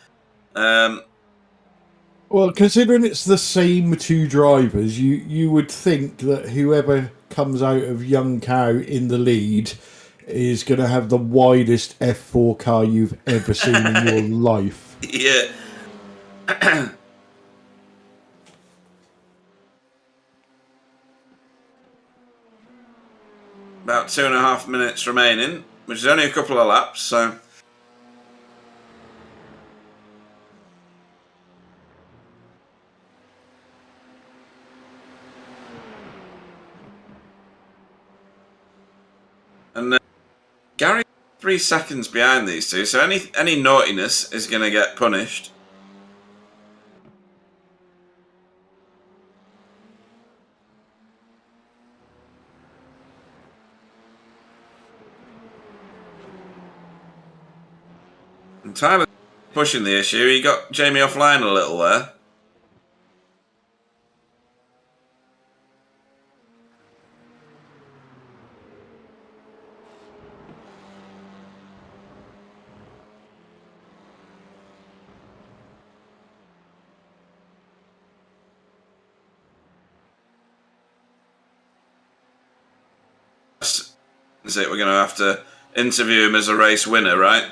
Well, considering it's the same two drivers, you would think that whoever comes out of Young Cow in the lead is going to have the widest F4 car you've ever seen in your life. Yeah. About 2.5 minutes remaining, which is only a couple of laps, so... And Gary's 3 seconds behind these two, so any naughtiness is going to get punished. And Tyler pushing the issue. He got Jamie offline a little there. Is it? We're going to have to interview him as a race winner, right?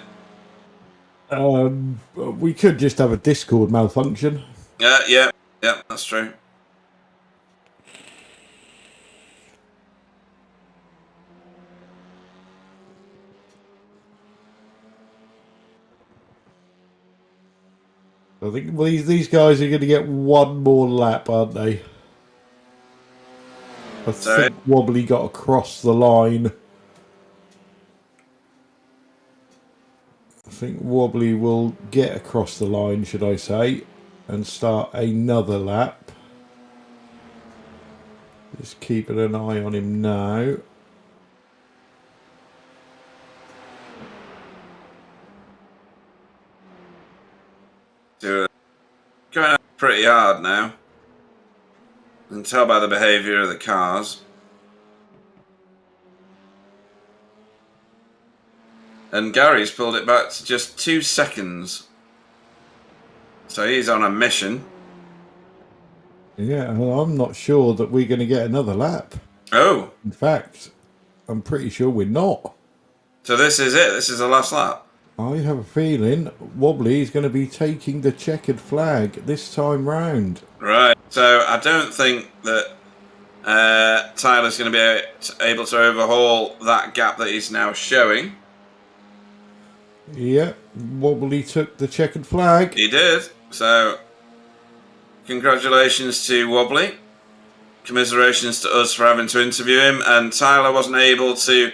We could just have a Discord malfunction. Yeah, that's true. I think these guys are going to get one more lap, aren't they? I think Wobbly got across the line. think Wobbly will get across the line, should I say, and start another lap. Just keeping an eye on him now. Going out pretty hard now. You can tell by the behaviour of the cars. And Gary's pulled it back to just 2 seconds. So he's on a mission. Yeah, well, I'm not sure that we're going to get another lap. Oh. In fact, I'm pretty sure we're not. So this is it. This is the last lap. I have a feeling Wobbly is going to be taking the checkered flag this time round. Right. So I don't think that Tyler's going to be able to overhaul that gap that he's now showing. Yeah, Wobbly took the checkered flag. He did. So congratulations to Wobbly. Commiserations to us for having to interview him. And Tyler wasn't able to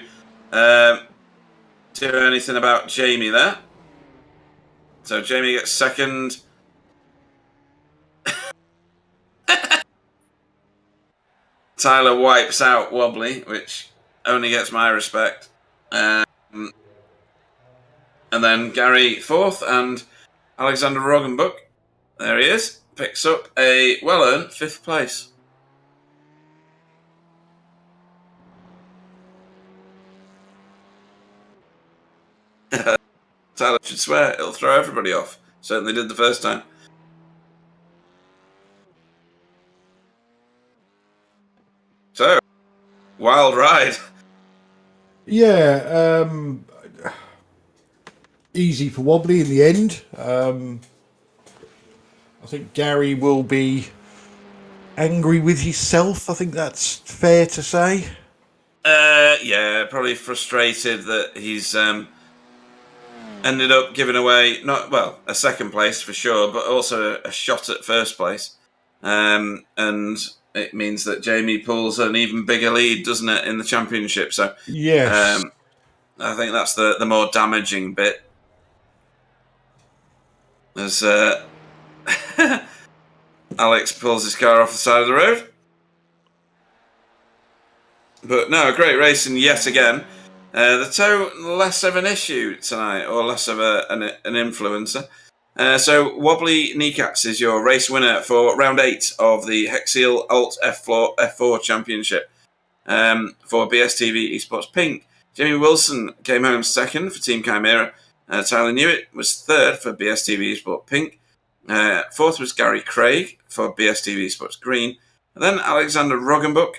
do anything about Jamie there. So Jamie gets second. Tyler wipes out Wobbly, which only gets my respect. And then Gary fourth, and Alexander Rogenbook, there he is, picks up a well-earned 5th place. Tyler should swear, it'll throw everybody off. Certainly did the first time. So, wild ride. Yeah, easy for Wobbly in the end. I think Gary will be angry with himself. I think that's fair to say. Yeah, probably frustrated that he's ended up giving away a 2nd place for sure, but also a shot at 1st place. And it means that Jamie pulls an even bigger lead, doesn't it, in the championship? So yes, I think that's the more damaging bit. As Alex pulls his car off the side of the road. But no, great racing yet again. The tow, less of an issue tonight, or less of an influencer. So Wobbly Kneecaps is your race winner for round 8 of the Hexeal Alt+F4 Championship for BSTV Esports Pink. Jamie Wilson came home 2nd for Team Chimera. Tyler Newitt was 3rd for BSTV Esports Pink. 4th was Gary Craig for BSTV Esports Green. And then Alexander Rogenbook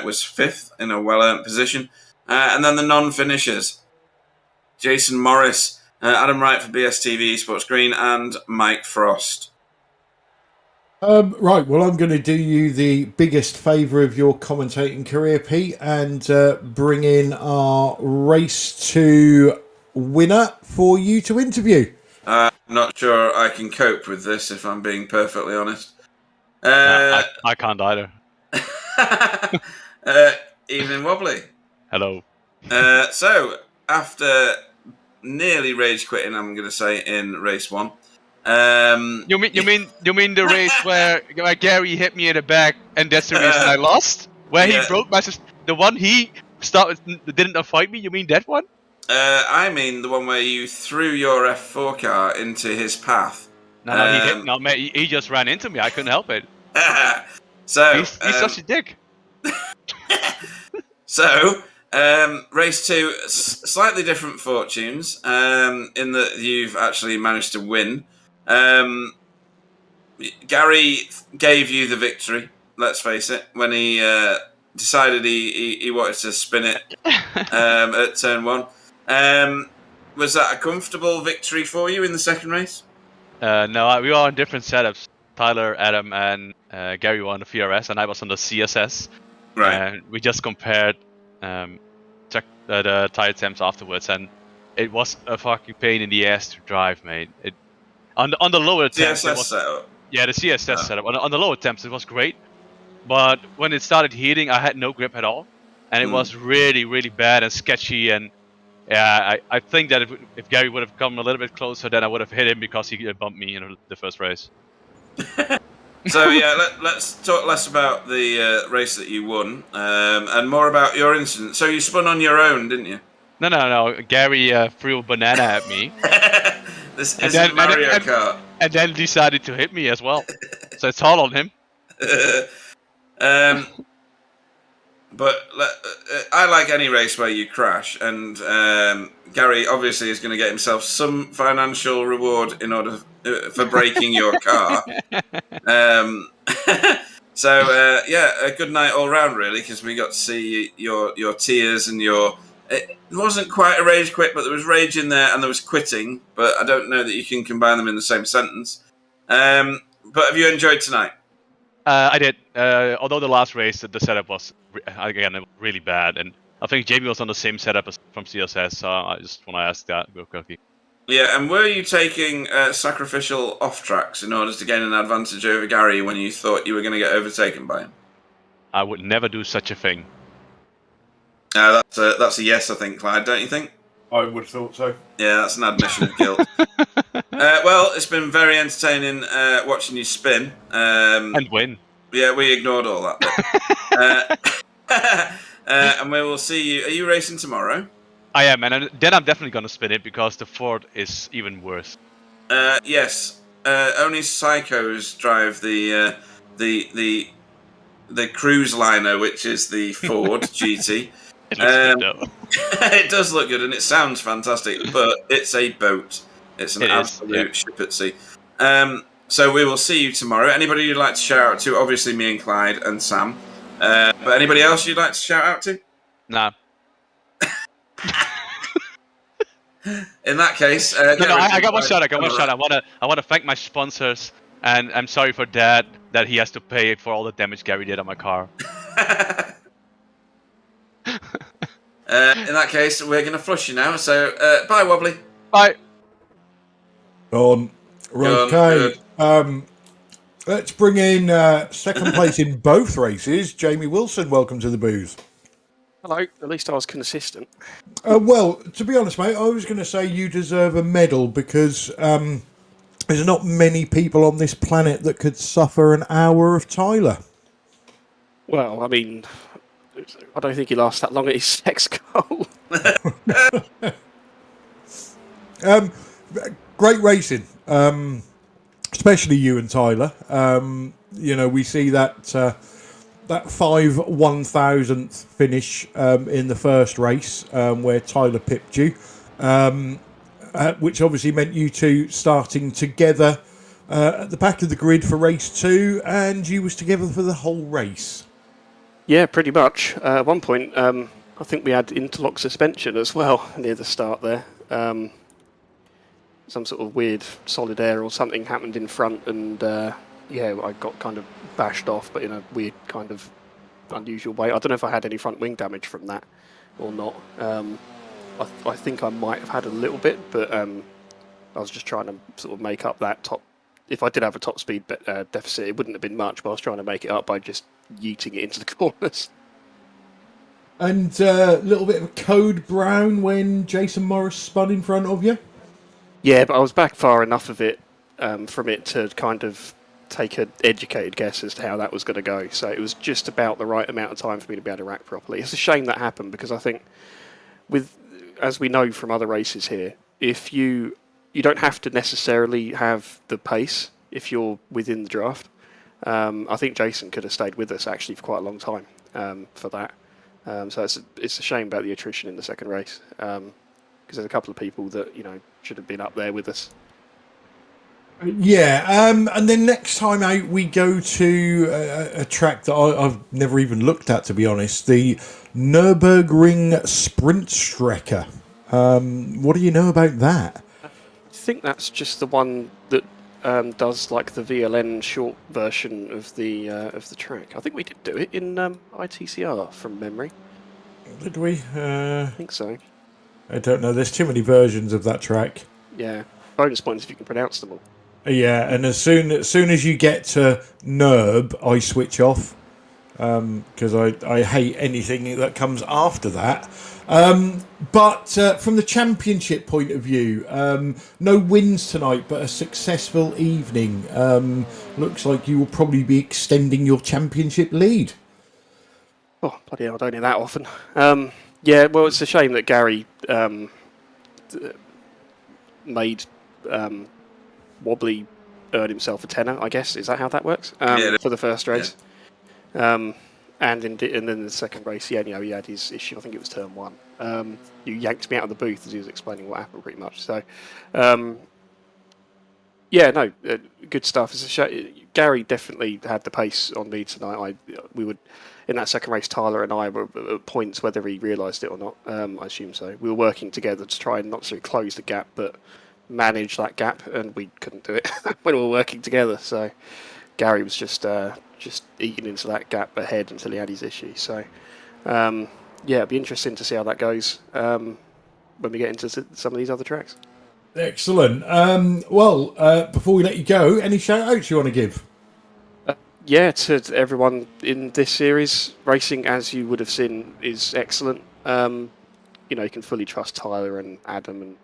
was 5th in a well-earned position. And then the non-finishers, Jason Morris, Adam Wright for BSTV Esports Green, and Mike Frost. Right, well, I'm going to do you the biggest favour of your commentating career, Pete, and bring in our race 2 winner for you to interview. I'm not sure I can cope with this, if I'm being perfectly honest. I can't either. Evening, Wobbly. Hello. So, after nearly rage quitting, I'm going to say, in race 1. You mean the race where Gary hit me in the back and that's the reason I lost? Where he broke my the one he didn't avoid me? You mean that one? I mean the one where you threw your F4 car into his path. No, he didn't. No, man, he just ran into me. I couldn't help it. So he's such a dick. So, race 2, slightly different fortunes, in that you've actually managed to win. Gary gave you the victory, let's face it, when he decided he wanted to spin it at turn 1. Was that a comfortable victory for you in the 2nd race? No, we were on different setups. Tyler, Adam, and Gary were on the VRS, and I was on the CSS. Right. We just compared the tire temps afterwards, and it was a fucking pain in the ass to drive, mate. On the lower temps, CSS setup. Yeah, the CSS setup. On the lower temps, it was great, but when it started heating, I had no grip at all, and it was really, really bad and sketchy, and Yeah, I think that if Gary would have come a little bit closer, then I would have hit him because he bumped me in the first race. So yeah, let's talk less about the race that you won, and more about your incident. So you spun on your own, didn't you? No. Gary threw a banana at me. This isn't Mario Kart. And then decided to hit me as well. So it's all on him. But I like any race where you crash, and Gary obviously is going to get himself some financial reward in order for breaking your car. So yeah, a good night all round, really, because we got to see your tears and your. It wasn't quite a rage quit, but there was rage in there and there was quitting. But I don't know that you can combine them in the same sentence. But have you enjoyed tonight? I did. Although the last race, the setup was again really bad, and I think Jamie was on the same setup as from CSS. So I just want to ask that real quickly. Yeah, and were you taking sacrificial off tracks in order to gain an advantage over Gary when you thought you were going to get overtaken by him? I would never do such a thing. That's a yes, I think, Clyde. Don't you think? I would have thought so. Yeah, that's an admission of guilt. Well, it's been very entertaining watching you spin. And win. Yeah, we ignored all that bit. And we will see you. Are you racing tomorrow? I am, and then I'm definitely going to spin it because the Ford is even worse. Yes. Only psychos drive the cruise liner, which is the Ford GT. It looks good, though. It does look good and it sounds fantastic, but it's a boat. It's an absolute ship at sea. So we will see you tomorrow. Anybody you'd like to shout out to? Obviously me and Clyde and Sam. But anybody else you'd like to shout out to? Nah. In that case, I got one shout. I want to thank my sponsors, and I'm sorry for that he has to pay for all the damage Gary did on my car. In that case, we're going to flush you now. So bye, Wobbly. Bye. On. Okay. Let's bring in second place in both races, Jamie Wilson. Welcome to the booth. Hello. At least I was consistent. Well, to be honest, mate, I was going to say you deserve a medal because there's not many people on this planet that could suffer an hour of Tyler. Well, I mean, I don't think he lasts that long at his sex goal. Great racing, especially you and Tyler. You know, we see that that 5/1000th finish in the first race where Tyler pipped you, which obviously meant you two starting together at the back of the grid for race 2, and you was together for the whole race. Yeah, pretty much. At one point, I think we had interlock suspension as well near the start there. Some sort of weird solid air or something happened in front, and yeah, I got kind of bashed off, but in a weird kind of unusual way. I don't know if I had any front wing damage from that or not. I think I might have had a little bit, but I was just trying to sort of make up that top. If I did have a top speed deficit, it wouldn't have been much, but I was trying to make it up by just yeeting it into the corners. And a little bit of a code brown when Jason Morris spun in front of you? Yeah, but I was back far enough of it from it to kind of take an educated guess as to how that was going to go. So it was just about the right amount of time for me to be able to rack properly. It's a shame that happened because I think, as we know from other races here, if you don't have to necessarily have the pace if you're within the draft. I think Jason could have stayed with us actually for quite a long time for that. So it's a shame about the attrition in the second race because there's a couple of people that should have been up there with us. Yeah, and then next time out we go to a track that I've never even looked at, to be honest, the Nürburgring Sprintstrecke. What do you know about that? I think that's just the one that does like the VLN short version of the track. I think we did do it in ITCR from memory. Did we? I think so. I don't know. There's too many versions of that track. Yeah. Bonus points if you can pronounce them all. Yeah, and as soon as you get to Nurb, I switch off because I hate anything that comes after that. But from the championship point of view, no wins tonight, but a successful evening. Looks like you will probably be extending your championship lead. Oh, bloody hell, I don't hear that often. Yeah, well, it's a shame that Gary made Wobbly earn himself a tenner, I guess. Is that how that works? For the first race. Yeah. And then the second race, he had his issue. I think it was turn 1. You yanked me out of the booth as he was explaining what happened, pretty much. So, good stuff. It's a shame. Gary definitely had the pace on me tonight. We would, in that second race, Tyler and I were at points, whether he realised it or not. I assume so. We were working together to try and not necessarily close the gap, but manage that gap, and we couldn't do it when we were working together. So Gary was just eating into that gap ahead until he had his issue. So it'd be interesting to see how that goes when we get into some of these other tracks. Excellent. Before we let you go, any shout outs you want to give? To everyone in this series, racing, as you would have seen, is excellent. You can fully trust Tyler and Adam and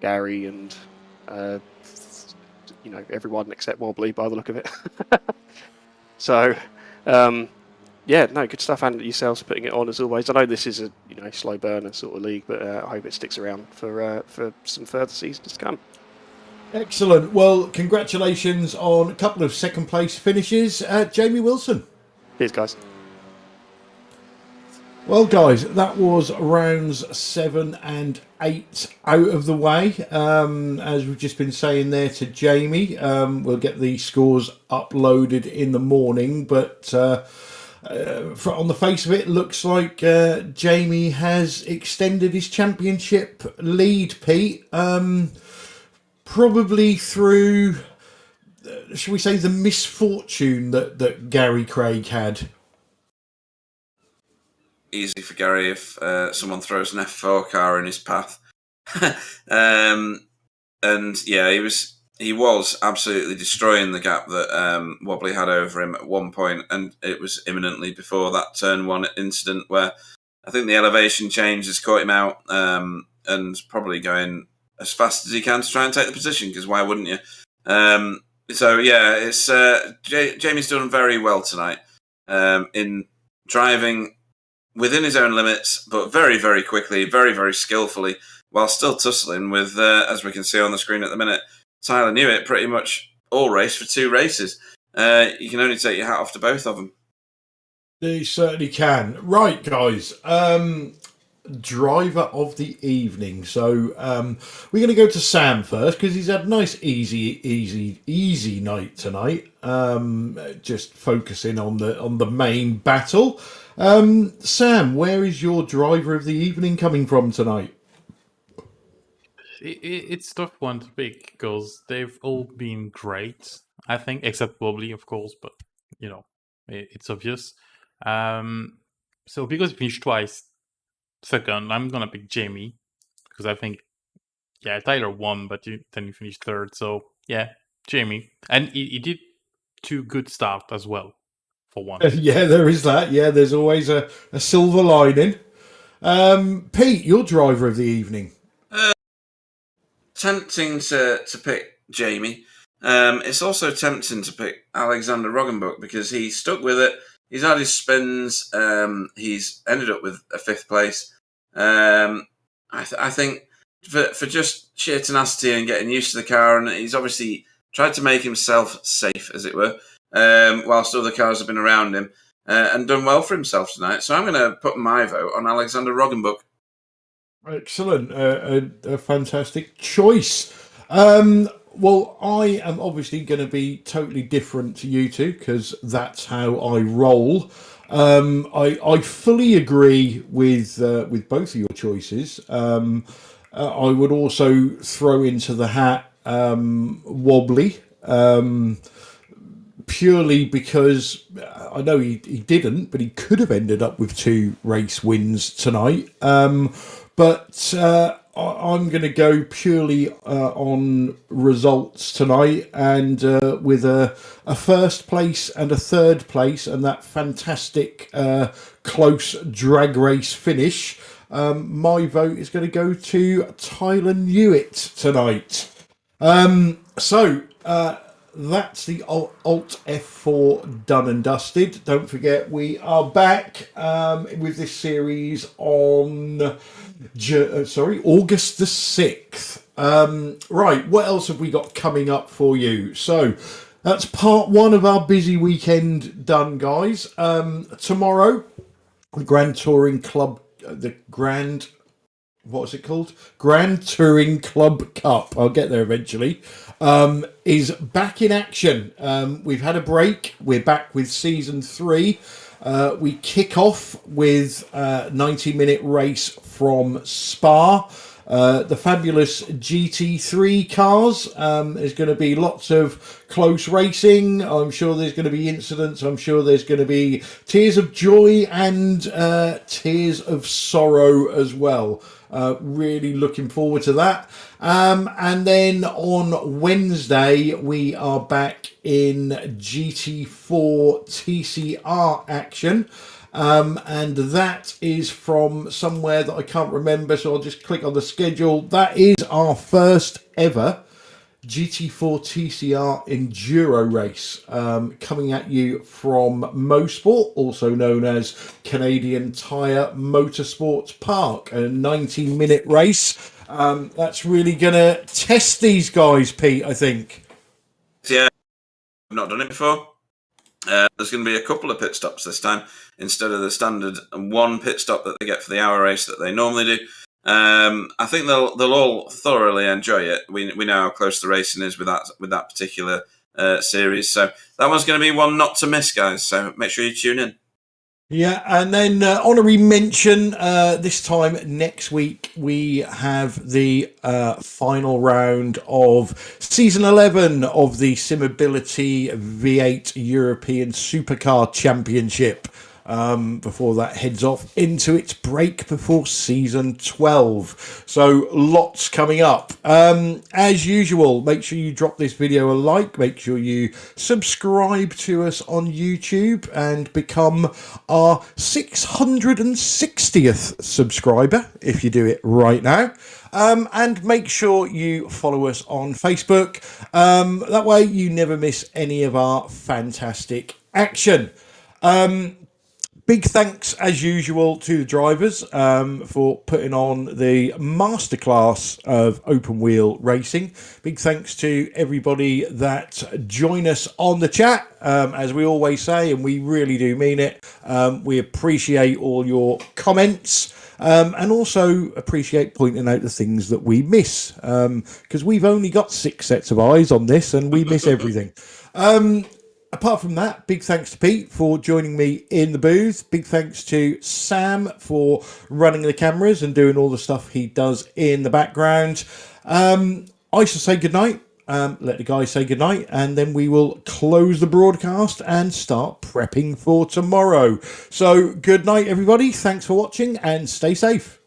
Gary and everyone except Wobbly by the look of it. So good stuff, and yourselves putting it on as always. I know this is a slow burner sort of league, but I hope it sticks around for some further seasons to come. Excellent. Well, congratulations on a couple of second place finishes, Jamie Wilson. Cheers, guys. Well, guys, that was rounds 7 and 8 out of the way. As we've just been saying there to Jamie, we'll get the scores uploaded in the morning. But on the face of it, looks like Jamie has extended his championship lead, Pete. Probably through, shall we say, the misfortune that Gary Craig had. Easy for Gary if someone throws an F4 car in his path. He was absolutely destroying the gap that Wobbly had over him at one point, and it was imminently before that turn 1 incident where I think the elevation change has caught him out, and probably going as fast as he can to try and take the position, because why wouldn't you? It's Jamie's done very well tonight in driving within his own limits, but very, very quickly, very, very skillfully, while still tussling with, as we can see on the screen at the minute, Tyler Newitt pretty much all race for 2 races. You can only take your hat off to both of them. You certainly can. Right, guys. Driver of the evening. So we're going to go to Sam first, because he's had a nice, easy night tonight. Just focusing on the main battle. Sam, where is your driver of the evening coming from tonight? It's a tough one to pick because they've all been great, I think, except Wobbly, of course, but it's obvious. So because he finished twice second, I'm gonna pick Jamie because I think Tyler won, but then he finished third. So Jamie, and he did 2 good starts as well. For once. There is that. There's always a silver lining. Pete, your driver of the evening. Tempting to pick Jamie. It's also tempting to pick Alexander Rogenbook because he stuck with it. He's had his spins. He's ended up with a 5th place. I think for just sheer tenacity and getting used to the car, and he's obviously tried to make himself safe, as it were, whilst other cars have been around him, and done well for himself tonight. So I'm going to put my vote on Alexander Rogenbook. Excellent. A fantastic choice. Well, I am obviously going to be totally different to you two because that's how I roll. I fully agree with both of your choices. I would also throw into the hat Wobbly. Purely because I know he didn't, but he could have ended up with 2 race wins tonight. But I'm going to go purely on results tonight, and with a 1st place and a 3rd place, and that fantastic close drag race finish. my vote is going to go to Tyler Newitt tonight. So that's the Alt F4 done and dusted. Don't forget, we are back with this series on August the 6th. Right, what else have we got coming up for you? So that's part one of our busy weekend done, guys. Tomorrow, the Grand Touring Club, what's it called? Grand Touring Club Cup. I'll get there eventually. Is back in action. We've had a break. We're back with season 3. We kick off with a 90-minute race from Spa. The fabulous GT3 cars. There's going to be lots of close racing. I'm sure there's going to be incidents. I'm sure there's going to be tears of joy and tears of sorrow as well. Really looking forward to that. And then on Wednesday, we are back in GT4 TCR action. And that is from somewhere that I can't remember, so I'll just click on the schedule. That is our first ever GT4 TCR Enduro race, coming at you from Mosport, also known as Canadian Tire Motorsports Park, a 90-minute race. That's really going to test these guys, Pete, I think. Yeah, I've not done it before. There's going to be a couple of pit stops this time instead of the standard one pit stop that they get for the hour race that they normally do. I think they'll all thoroughly enjoy it. We know how close the racing is with that particular series, so that one's going to be one not to miss, guys. So make sure you tune in. Yeah, and then honorary mention, this time next week we have the final round of Season 11 of the Simability V8 European Supercar Championship. Before that heads off into its break before Season 12. So lots coming up. As usual, make sure you drop this video a like. Make sure you subscribe to us on YouTube and become our 660th subscriber if you do it right now. And make sure you follow us on Facebook. That way you never miss any of our fantastic action. Big thanks, as usual, to the drivers for putting on the masterclass of open wheel racing. Big thanks to everybody that join us on the chat, as we always say, and we really do mean it. We appreciate all your comments. And also appreciate pointing out the things that we miss, because we've only got 6 sets of eyes on this and we miss everything. Apart from that, big thanks to Pete for joining me in the booth. Big thanks to Sam for running the cameras and doing all the stuff he does in the background. I shall say goodnight. Let the guys say goodnight, and then we will close the broadcast and start prepping for tomorrow. So good night, everybody. Thanks for watching and stay safe.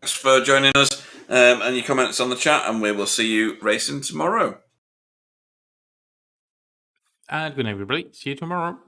Thanks for joining us and your comments on the chat, and we will see you racing tomorrow. And good night, everybody. See you tomorrow.